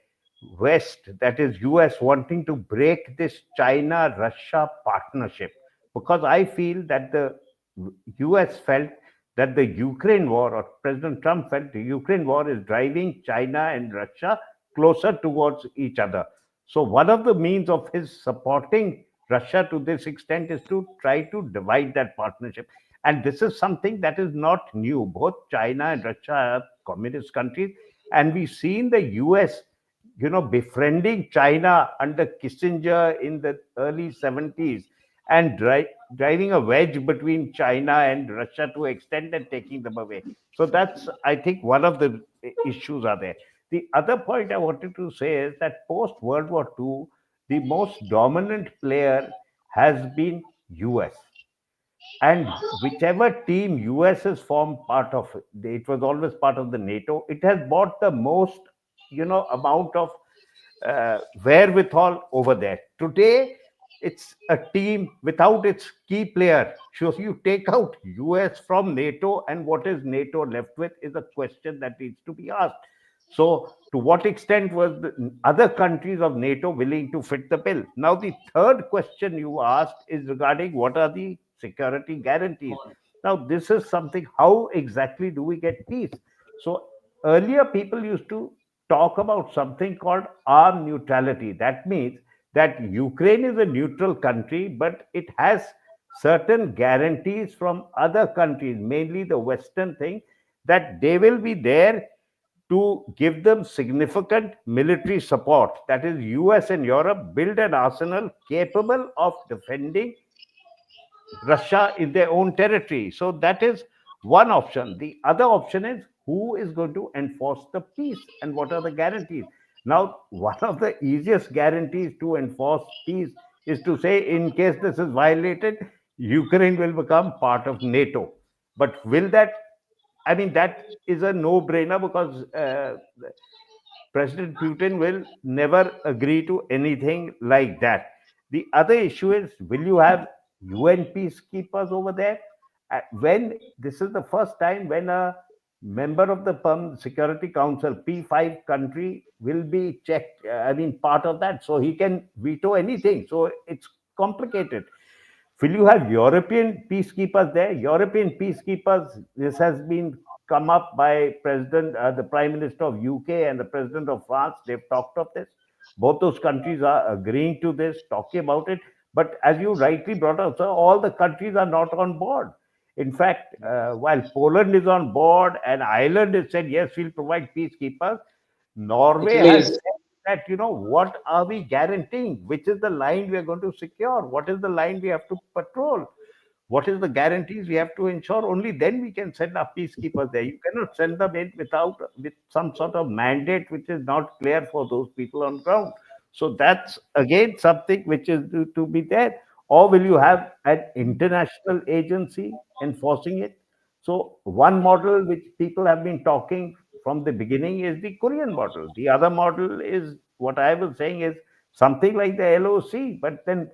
West, that is US, wanting to break this China Russia partnership, because I feel that the US felt that the Ukraine war, or President Trump felt the Ukraine war is driving China and Russia closer towards each other. So, one of the means of his supporting Russia to this extent is to try to divide that partnership. And this is something that is not new. Both China and Russia are communist countries. And we've seen the US, befriending China under Kissinger in the early 70s and driving a wedge between China and Russia to extend and taking them away. So that's, I think, one of the issues are there. The other point I wanted to say is that post World War II, the most dominant player has been US. And whichever team US has formed part of, it was always part of the NATO, it has bought the most, amount of wherewithal over there. Today, it's a team without its key player. So you take out US from NATO, and what is NATO left with is a question that needs to be asked. So, to what extent was the other countries of NATO willing to fit the bill? Now, the third question you asked is regarding what are the security guarantees. Now, this is something, how exactly do we get peace? So, earlier people used to talk about something called armed neutrality. That means that Ukraine is a neutral country, but it has certain guarantees from other countries, mainly the Western thing, that they will be there to give them significant military support. That is, US and Europe build an arsenal capable of defending Russia in their own territory. So that is one option. The other option is who is going to enforce the peace and what are the guarantees. Now, one of the easiest guarantees to enforce peace is to say, in case this is violated, Ukraine will become part of NATO. But will that, I mean, that is a no brainer, because President Putin will never agree to anything like that. The other issue is, will you have UN peacekeepers over there? When this is the first time when a member of the Security Council, P5 country, will be checked, part of that. So he can veto anything. So it's complicated. Will you have European peacekeepers there? European peacekeepers, this has been come up by the Prime Minister of UK and the President of France. They've talked of this. Both those countries are agreeing to this, talking about it. But as you rightly brought up, sir, all the countries are not on board. In fact, while Poland is on board and Ireland has said, yes, we'll provide peacekeepers, Norway Italy has is said that, what are we guaranteeing? Which is the line we are going to secure? What is the line we have to patrol? What is the guarantees we have to ensure? Only then we can send our peacekeepers there. You cannot send them in with some sort of mandate which is not clear for those people on ground. So that's again something which is to be there. Or will you have an international agency enforcing it? So one model which people have been talking from the beginning is the Korean model. The other model is what I was saying is something like the LOC, but then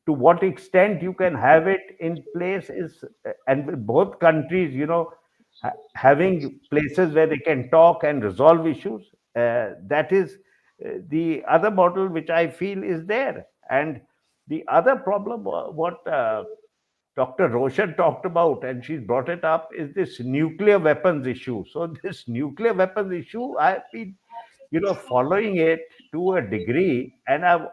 to what extent you can have it in place is, and with both countries, having places where they can talk and resolve issues. That is the other model which I feel is there. And the other problem, what Dr. Roshan talked about, and she's brought it up, is this nuclear weapons issue. So this nuclear weapons issue, I've been, following it to a degree, and I've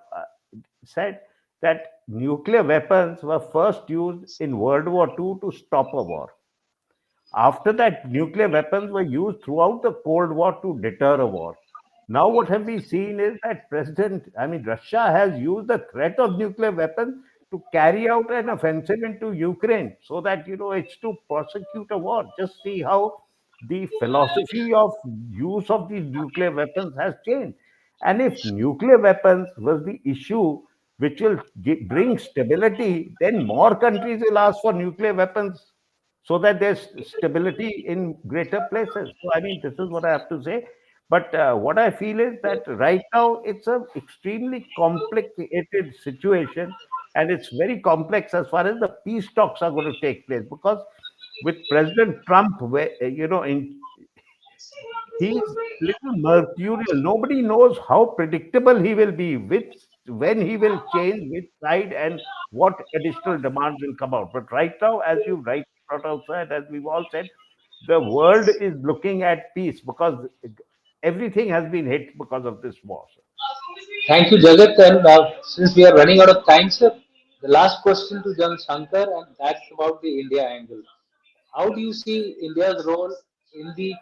said that nuclear weapons were first used in World War II to stop a war. After that, nuclear weapons were used throughout the Cold War to deter a war. Now, what have we seen is that Russia has used the threat of nuclear weapons to carry out an offensive into Ukraine so that, it's to prosecute a war. Just see how the philosophy of use of these nuclear weapons has changed. And if nuclear weapons was the issue which will bring stability, then more countries will ask for nuclear weapons so that there's stability in greater places. So, this is what I have to say. But what I feel is that right now it's an extremely complicated situation, and it's very complex as far as the peace talks are going to take place. Because with President Trump, he's little mercurial. Nobody knows how predictable he will be, when he will change, which side, and what additional demands will come out. But right now, as you rightly brought out, said, as we've all said, the world is looking at peace because everything has been hit because of this war. Thank you, Jagat. And since we are running out of time, sir, the last question to Jan Shankar, and that's about the India angle. How do you see India's role in the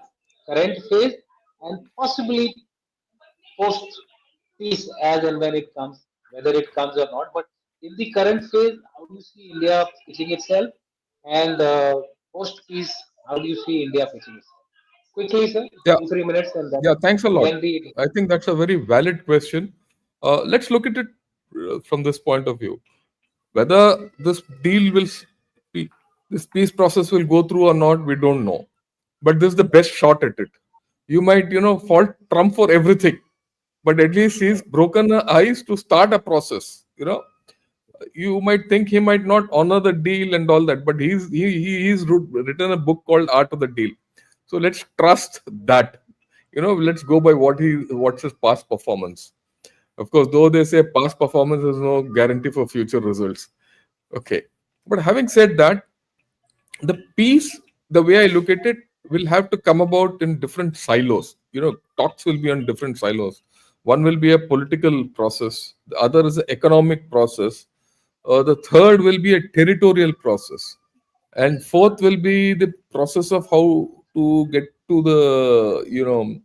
current phase and possibly post peace as and when it comes, whether it comes or not? But in the current phase, how do you see India pitching itself? And post peace, how do you see India pitching itself? Quickly, sir, Yeah, 2-3 minutes, and then yeah. Thanks a lot. again the I think that's a very valid question. Let's look at it from this point of view. Whether this deal this peace process will go through or not, we don't know. But this is the best shot at it. You might, fault Trump for everything, but at least he's broken the ice to start a process. You might think he might not honor the deal and all that, but he's written a book called Art of the Deal. So let's trust that. Let's go by what's his past performance. Of course, though they say past performance is no guarantee for future results. Okay. But having said that, the peace, the way I look at it, will have to come about in different silos. Talks will be on different silos. One will be a political process. The other is an economic process. The third will be a territorial process. And fourth will be the process of how to get to the,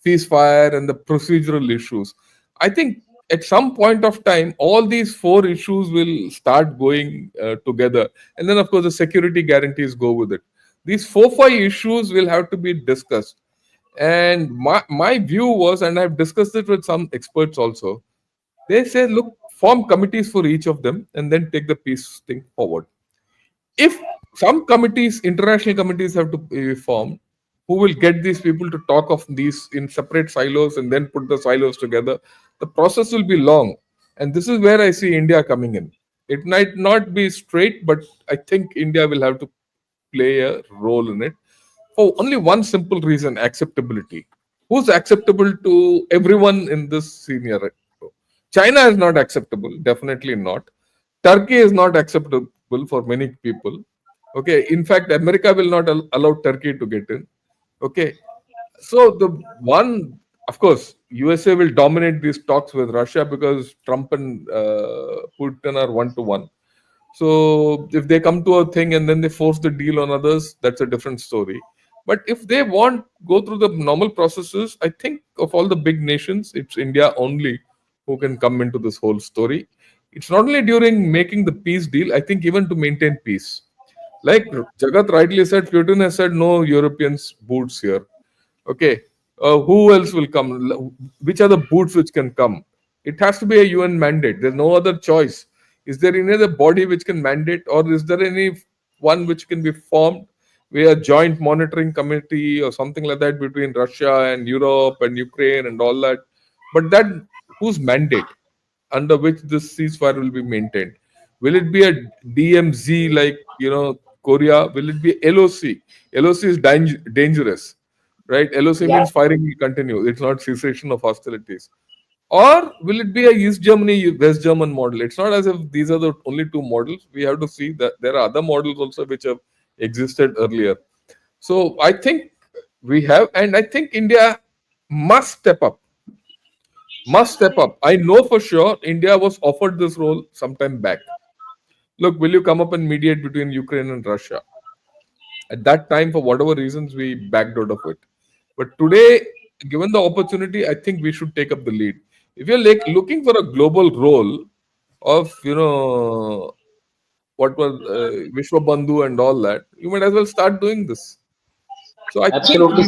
ceasefire and the procedural issues. I think at some point of time, all these four issues will start going together. And then, of course, the security guarantees go with it. These 4-5 issues will have to be discussed. And my view was, and I've discussed it with some experts also, they say, look, form committees for each of them and then take the peace thing forward. If some committees, international committees have to be formed, who will get these people to talk of these in separate silos and then put the silos together, the process will be long. And this is where I see India coming in. It might not be straight, but I think India will have to play a role in it. for only one simple reason: acceptability. Who's acceptable to everyone in this scenario? China is not acceptable, definitely not. Turkey is not acceptable for many people. Okay, in fact, America will not allow Turkey to get in. Okay, so the one, of course, USA will dominate these talks with Russia because Trump and Putin are 1 to 1. So if they come to a thing and then they force the deal on others, that's a different story. But if they want go through the normal processes, I think of all the big nations, it's India only who can come into this whole story. It's not only during making the peace deal, I think even to maintain peace. Like Jagat rightly said, Putin has said no Europeans boots here. Okay, who else will come? Which are the boots which can come? It has to be a UN mandate. There's no other choice. Is there any other body which can mandate, or is there any one which can be formed via a joint monitoring committee or something like that between Russia and Europe and Ukraine and all that? But that whose mandate under which this ceasefire will be maintained? Will it be a DMZ like Korea? Will it be LOC? LOC is dangerous, right? LOC Yeah, means firing will continue. It's not cessation of hostilities. Or will it be a East Germany, West German model? It's not as if these are the only two models. We have to see that there are other models also which have existed earlier. So I think we have, and I think India must step up. Must step up. I know for sure India was offered this role sometime back. Look, will you come up and mediate between Ukraine and Russia? At that time, for whatever reasons, we backed out of it. But today, given the opportunity, I think we should take up the lead. If you're like looking for a global role of, what was Vishwa Bandhu and all that, you might as well start doing this. So I think, absolutely.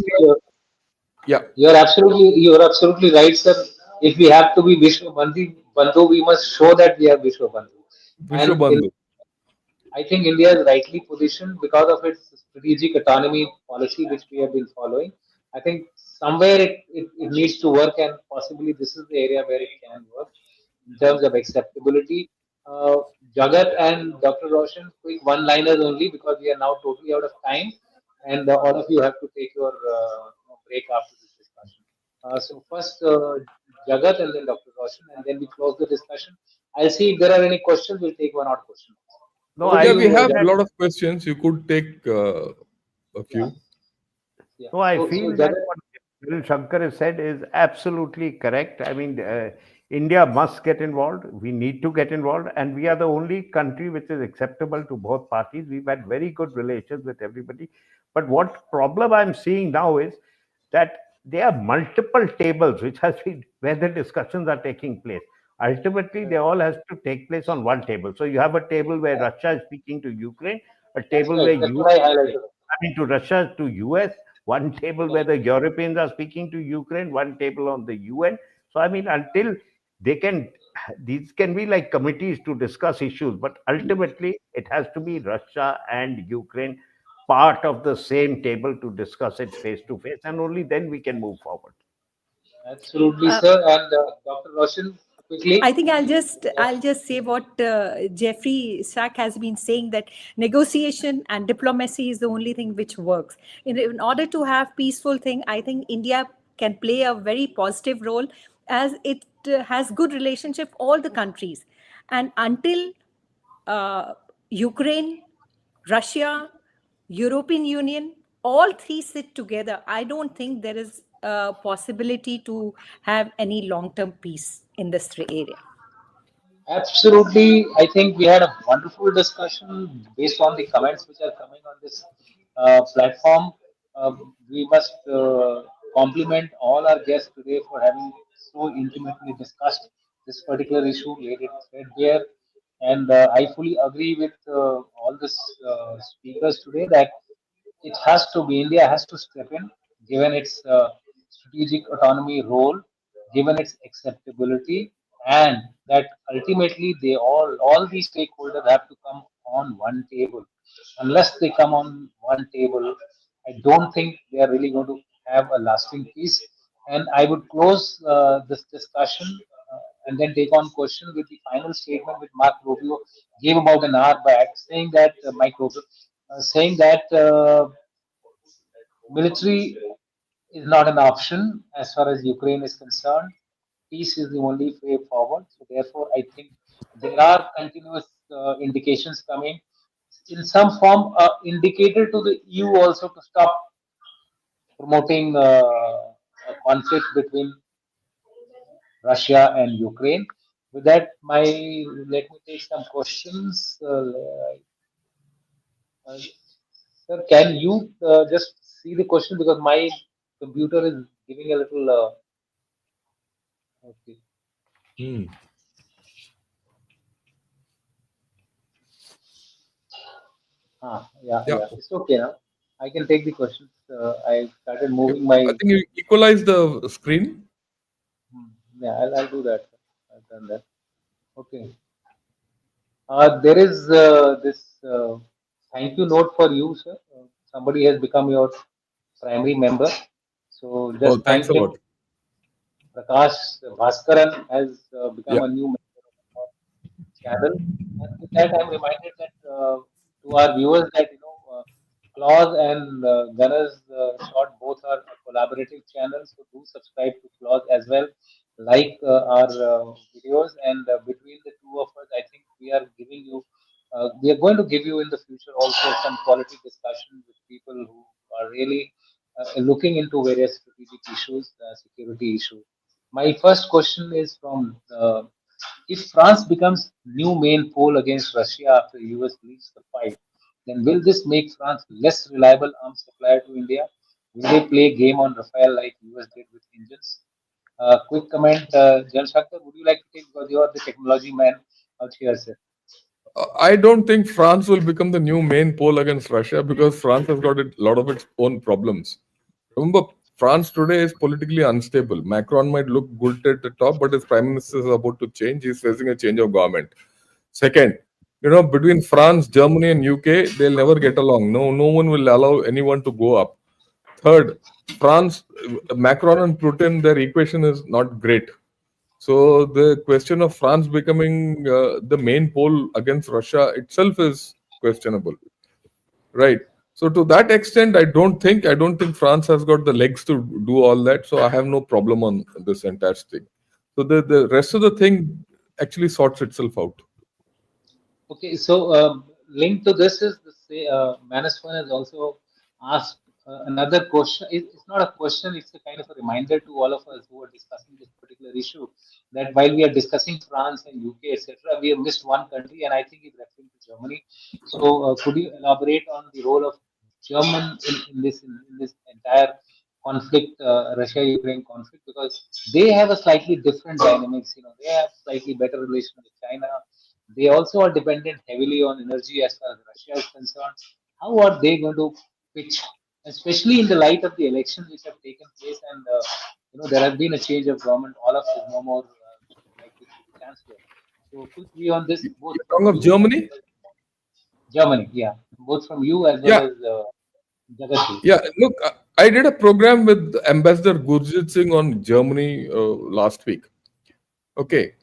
yeah, You're absolutely right, sir. If we have to be Bandhu, we must show that we are Vishwa Bandhu. Vishwa And Bandhu. I think India is rightly positioned because of its strategic autonomy policy, which we have been following. I think somewhere it needs to work, and possibly this is the area where it can work in terms of acceptability. Uh, Jagat and Dr. Roshan, quick one-liners only because we are now totally out of time, and all of you have to take your break after this discussion. So first, Jagat and then Dr. Roshan, and then we close the discussion. I'll see if there are any questions. We'll take one odd question. No, Over to I Yeah, we you, feel have a that Jagat. lot of questions. You could take a Yeah, few. yeah. no, I So feel that Jagat, what Shankar has said is absolutely correct. I mean, India must get involved. We need to get involved, and we are the only country which is acceptable to both parties. We've had very good relations with everybody. But what problem I'm seeing now is that there are multiple tables which has been where the discussions are taking place. Ultimately, they all has to take place on one table. So you have a table where Russia is speaking to Ukraine, a that's table right. where That's you what I highlighted. I mean to Russia to US, one table Yeah, where the Europeans are speaking to Ukraine, one table on the UN. So I mean, until they can, these can be like committees to discuss issues, but ultimately it has to be Russia and Ukraine part of the same table to discuss it face to face, and only then we can move forward. absolutely, Uh, sir. And Dr. Roshan, I quickly. think I'll just Yeah, I'll just say what Jeffrey Sachs has been saying, that negotiation and diplomacy is the only thing which works. In order to have peaceful thing, I think India can play a very positive role, as it has good relationship all the countries, and until uh, Ukraine, Russia, European Union, all three sit together, I don't think there is a possibility to have any long-term peace in this area. absolutely. I think we had a wonderful discussion based on the comments which are coming on this platform. We must compliment all our guests today for having so intimately discussed this particular issue, laid it threadbare. And I fully agree with all the speakers today that it has to be India has to step in, given its strategic autonomy role, given its acceptability, and that ultimately all these stakeholders have to come on one table. Unless they come on one table, I don't think they are really going to have a lasting peace. And I would close this discussion and then take on question with the final statement which Mark Rubio gave about an hour back, saying that Mike Rubio, saying that Military is not an option as far as Ukraine is concerned. Peace is the only way forward. So therefore, I think there are continuous indications coming in some form, indicator to the EU also to stop promoting a conflict between Russia and Ukraine. With that, let me take some questions. Uh, Sir, can you just see the question because my computer is giving a little. Okay. Hmm. Yeah, Yeah. yeah. It's okay now. I can take the questions. I started Yep. moving I my. think you equalize the screen. Yeah, I'll do that. I've done that. Okay. There is this thank you note for you, sir. Somebody has become your primary member. So Oh, just thanks thank a him. lot. Prakash Bhaskaran has become Yeah. a new member of our channel. And with that, I'm reminded that to our viewers that Claus and Gunners Short both are collaborative channels, so do subscribe to Claus as well. Like our videos, and between the two of us, I think we are going to give you in the future also some quality discussion with people who are really looking into various strategic issues, security issues. My first question is from if France becomes new main pole against Russia after US leaves the fight, then will this make France less reliable arms supplier to India? Will they play game on Rafale like US did with engines? Quick comment, Jan Shankar, would you like to take because you are the technology man out here, sir? I don't think France will become the new main pole against Russia because France has got a lot of its own problems. Remember, France today is politically unstable. Macron might look good at the top, but his prime minister is about to change. He's facing a change of government. Second, between France, Germany, and UK, they'll never get along. No one will allow anyone to go up. Third, France, Macron and Putin, their equation is not great. So the question of France becoming the main pole against Russia itself is questionable, right? So to that extent, I don't think France has got the legs to do all that. So I have no problem on this entire thing. So the rest of the thing actually sorts itself out. Okay, so linked to this is the say Manaswan has also asked another question. It's not a question; it's a kind of a reminder to all of us who are discussing this particular issue that while we are discussing France and UK, etc., we have missed one country, and I think he's referring to Germany. So, could you elaborate on the role of German in this entire conflict, Russia-Ukraine conflict, because they have a slightly different dynamics. They have slightly better relation with China. They also are dependent heavily on energy as far as Russia is concerned. How are they going to pitch, especially in the light of the elections which have taken place, and there has been a change of government. Olaf is no more likely to be the chancellor. So, quick view on this, both You're from talking of you as Germany? well as Germany. Yeah, both from you as well Yeah, as Jagat. yeah. Look, I did a program with Ambassador Gurjit Singh on Germany last week. Okay,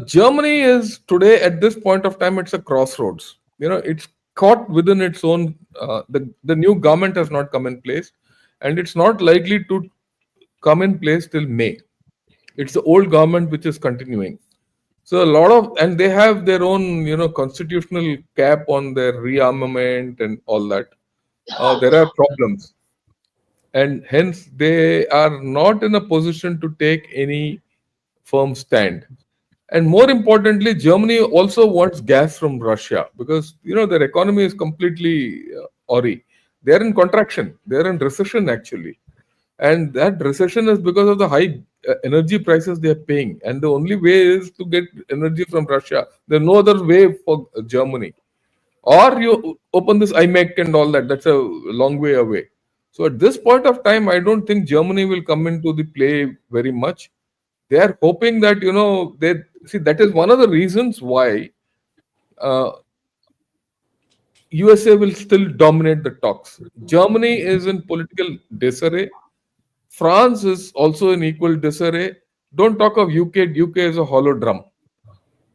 Germany is today at this point of time. It's a crossroads. It's caught within its own. The new government has not come in place, and it's not likely to come in place till May. It's the old government which is continuing. So a lot of, and they have their own, constitutional cap on their rearmament and all that. There are problems, and hence they are not in a position to take any firm stand. And more importantly, Germany also wants gas from Russia because their economy is completely ori. They're in contraction. They're in recession actually, and that recession is because of the high energy prices they are paying. And the only way is to get energy from Russia. There's no other way for Germany. Or you open this IMEC and all that. That's a long way away. So at this point of time, I don't think Germany will come into the play very much. They are hoping that they see that is one of the reasons why uh, USA will still dominate the talks. Germany is in political disarray. France is also in equal disarray. Don't talk of UK. UK is a hollow drum.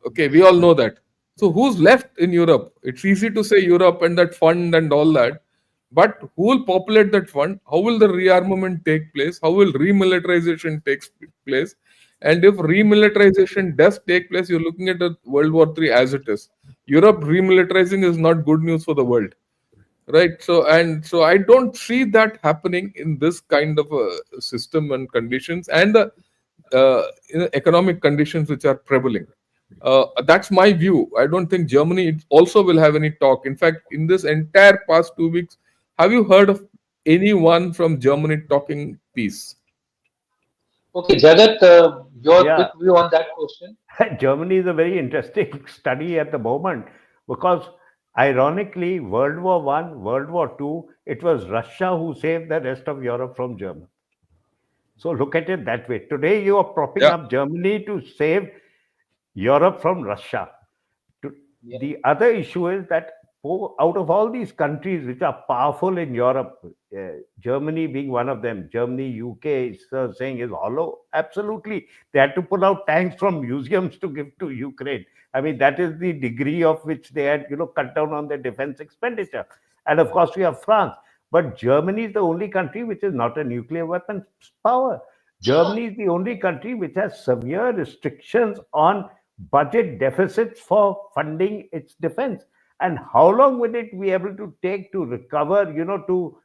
Okay, we all know that. So who's left in Europe? It's easy to say Europe and that fund and all that, But who will populate that fund? How will the rearmament take place? How will remilitarization take place? And if remilitarization does take place, you're looking at a World War III as it is. Europe remilitarizing is not good news for the world, right? So I don't see that happening in this kind of a system and conditions, and the economic conditions which are prevailing. That's my view. I don't think Germany also will have any talk. In fact, in this entire past 2 weeks, have you heard of anyone from Germany talking peace? Okay, Jagat, your quick Yeah, view on that question. Germany is a very interesting study at the moment because, ironically, World War One, World War Two, it was Russia who saved the rest of Europe from Germany. So look at it that way. Today, you are propping Yeah, up Germany to save Europe from Russia. Yeah. The other issue is that out of all these countries which are powerful in Europe, Germany being one of them, Germany, UK is saying is hollow. Absolutely. They had to pull out tanks from museums to give to Ukraine. I mean, that is the degree of which they had, cut down on their defense expenditure. And of course, we have France. But Germany is the only country which is not a nuclear weapons power. Germany is the only country which has severe restrictions on budget deficits for funding its defense. And how long will it be able to take to recover, to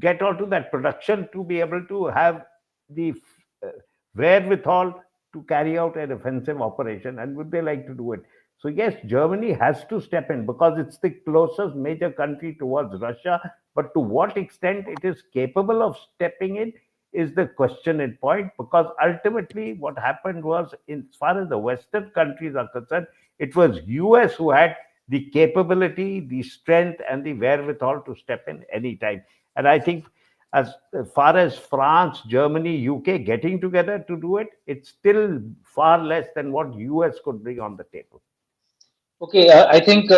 get onto that production, to be able to have the uh, wherewithal to carry out an offensive operation? And would they like to do it? So, yes, Germany has to step in because it's the closest major country towards Russia. But to what extent it is capable of stepping in is the question in point, because ultimately what happened was, in as far as the Western countries are concerned, it was US who had the capability, the strength, and the wherewithal to step in anytime. And I think as far as France, Germany, UK getting together to do it, it's still far less than what US could bring on the table. Okay, I think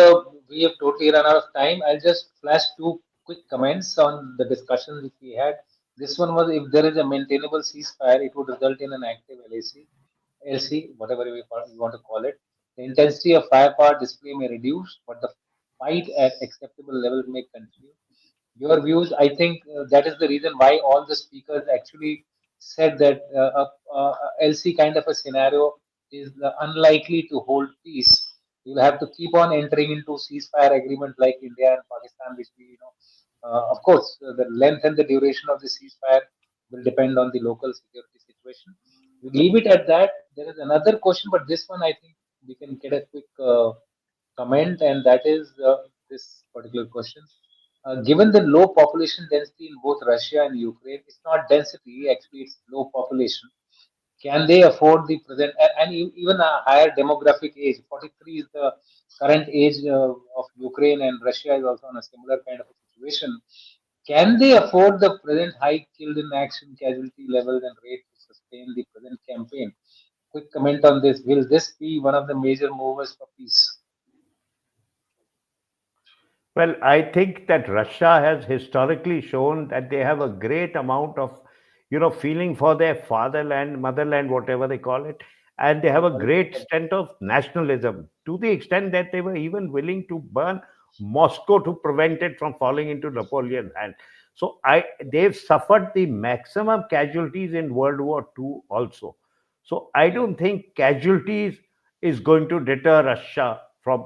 we have totally run out of time. I'll just flash two quick comments on the discussion which we had. This one was, if there is a maintainable ceasefire, it would result in an active LC, whatever we want to call it. The intensity of firepower display may reduce, but the fight at acceptable level may continue. Your views, I think that is the reason why all the speakers actually said that LC kind of a scenario is unlikely to hold peace. You'll have to keep on entering into ceasefire agreement like India and Pakistan, which of course, the length and the duration of the ceasefire will depend on the local security situation. We leave it at that. There is another question, but this one I think we can get a quick comment, and that is this particular question. Given the low population density in both Russia and Ukraine, it's not density, actually, it's low population. Can they afford the present and even a higher demographic age? 43 is the current age of Ukraine, and Russia is also in a similar kind of a situation. Can they afford the present high killed in action casualty levels and rate to sustain the present campaign? Quick comment on this. Will this be one of the major movers for peace? Well, I think that Russia has historically shown that they have a great amount of, feeling for their fatherland, motherland, whatever they call it. And they have a great strength of nationalism, to the extent that they were even willing to burn Moscow to prevent it from falling into Napoleon's hands. So they've suffered the maximum casualties in World War II also. So I don't think casualties is going to deter Russia from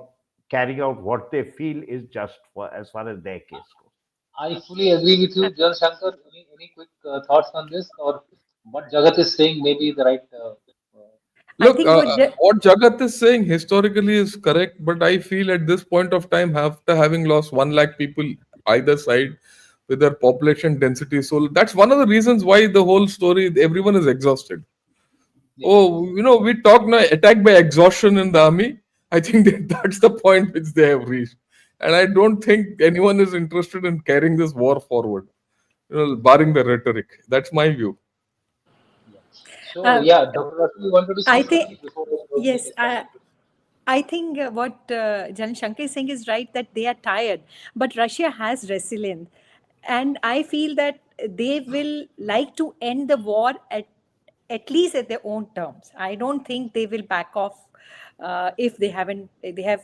carrying out what they feel is just for as far as their case goes. I fully agree with you, John Shankar. Any quick thoughts on this, or what Jagat is saying may be the right? I look, think what Jagat is saying historically is correct, but I feel at this point of time, after having lost 1 lakh people either side with their population density, so that's one of the reasons why the whole story, everyone is exhausted. Yeah. Oh, we talk now attack by exhaustion in the army. I think that's the point which they have reached. And I don't think anyone is interested in carrying this war forward, barring the rhetoric. That's my view. Yeah. So, uh, yeah, Dr. Rafi, you wanted to say I think something before I close the yes. discussion? I think what Jan Shankar is saying is right, that they are tired, but Russia has resilience. And I feel that they will like to end the war at least at their own terms. I don't think they will back off if they have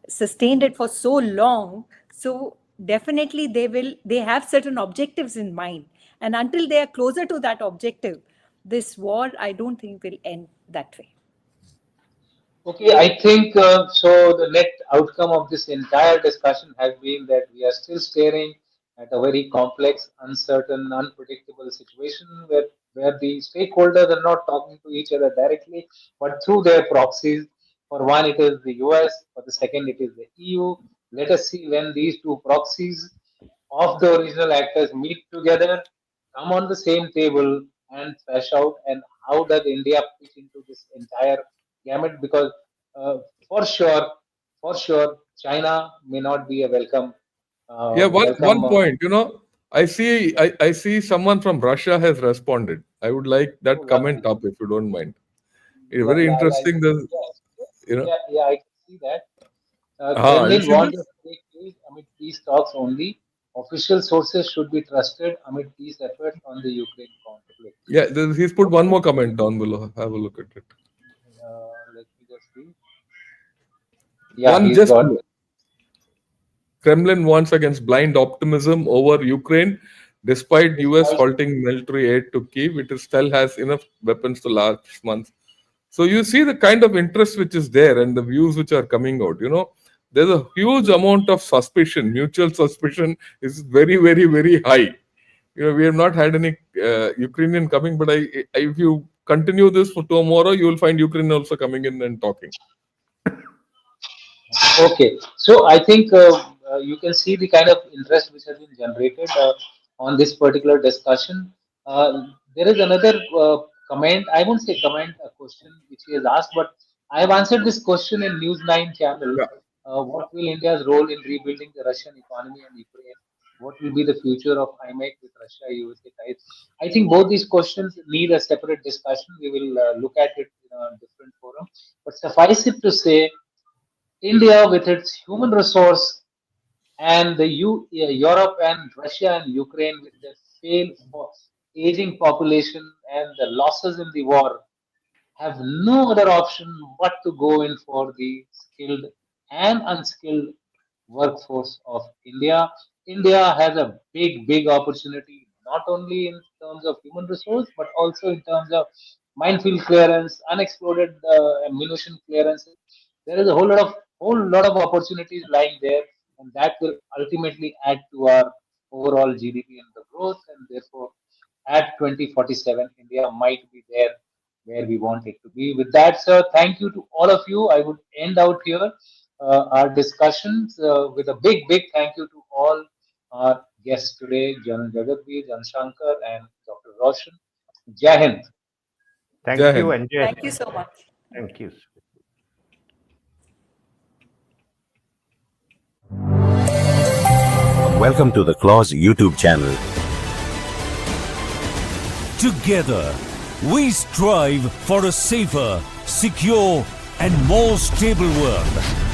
sustained it for so long. So definitely they have certain objectives in mind. And until they are closer to that objective, this war, I don't think will end that way. Okay, I think so. The net outcome of this entire discussion has been that we are still staring at a very complex, uncertain, unpredictable situation where the stakeholders are not talking to each other directly, but through their proxies. For one, it is the US. For the second, it is the EU. Let us see when these two proxies of the original actors meet together, come on the same table, and thrash out. And how does India fit into this entire gamut? Because uh, for sure, for sure, China may not be a welcome, Yeah, one welcome. point, I see someone from Russia has responded. I would like that comment up if you don't mind. It's Yeah, very yeah, interesting. You know, yeah, I can see that. you Kremlin see wants this? to take peace amid peace talks only. Official sources should be trusted amid peace efforts on the Ukraine conflict. Yeah, he's put one Okay, more comment down below. Have a look at it. let me just see. Yeah, One he's just got. Kremlin warns against blind optimism over Ukraine. Despite US Despite halting military aid to Kyiv, it still has enough weapons to last months. So you see the kind of interest which is there and the views which are coming out. There's a huge amount of suspicion. Mutual suspicion is very, very, very high. We have not had any Ukrainian coming, but if you continue this for tomorrow, you will find Ukraine also coming in and talking. Okay, so I think you can see the kind of interest which has been generated on this particular discussion. There is another comment, I won't say comment, a question which he has asked, but I have answered this question in News 9 channel. Yeah. What will India's role in rebuilding the Russian economy and Ukraine? What will be the future of IMEC with Russia, USA ties? I think both these questions need a separate discussion. We will look at it in a different forum. But suffice it to say, India, with its human resource, and Europe and Russia and Ukraine, with their aging population and the losses in the war, have no other option but to go in for the skilled and unskilled workforce of India. India has a big, big opportunity, not only in terms of human resource, but also in terms of minefield clearance, unexploded ammunition clearance. There is a whole lot of opportunities lying there, and that will ultimately add to our overall GDP and the growth, and therefore at 2047, India might be there where we want it to be. With that, sir, thank you to all of you. I would end out here our discussions with a big, big thank you to all our guests today, Jan Jagatbir, Jan Shankar, and Dr. Roshan. Jai Hind. Thank Jai you, Hind. and Thank you so much. thank you. Welcome to the Claus YouTube channel. Together, we strive for a safer, secure, and more stable world.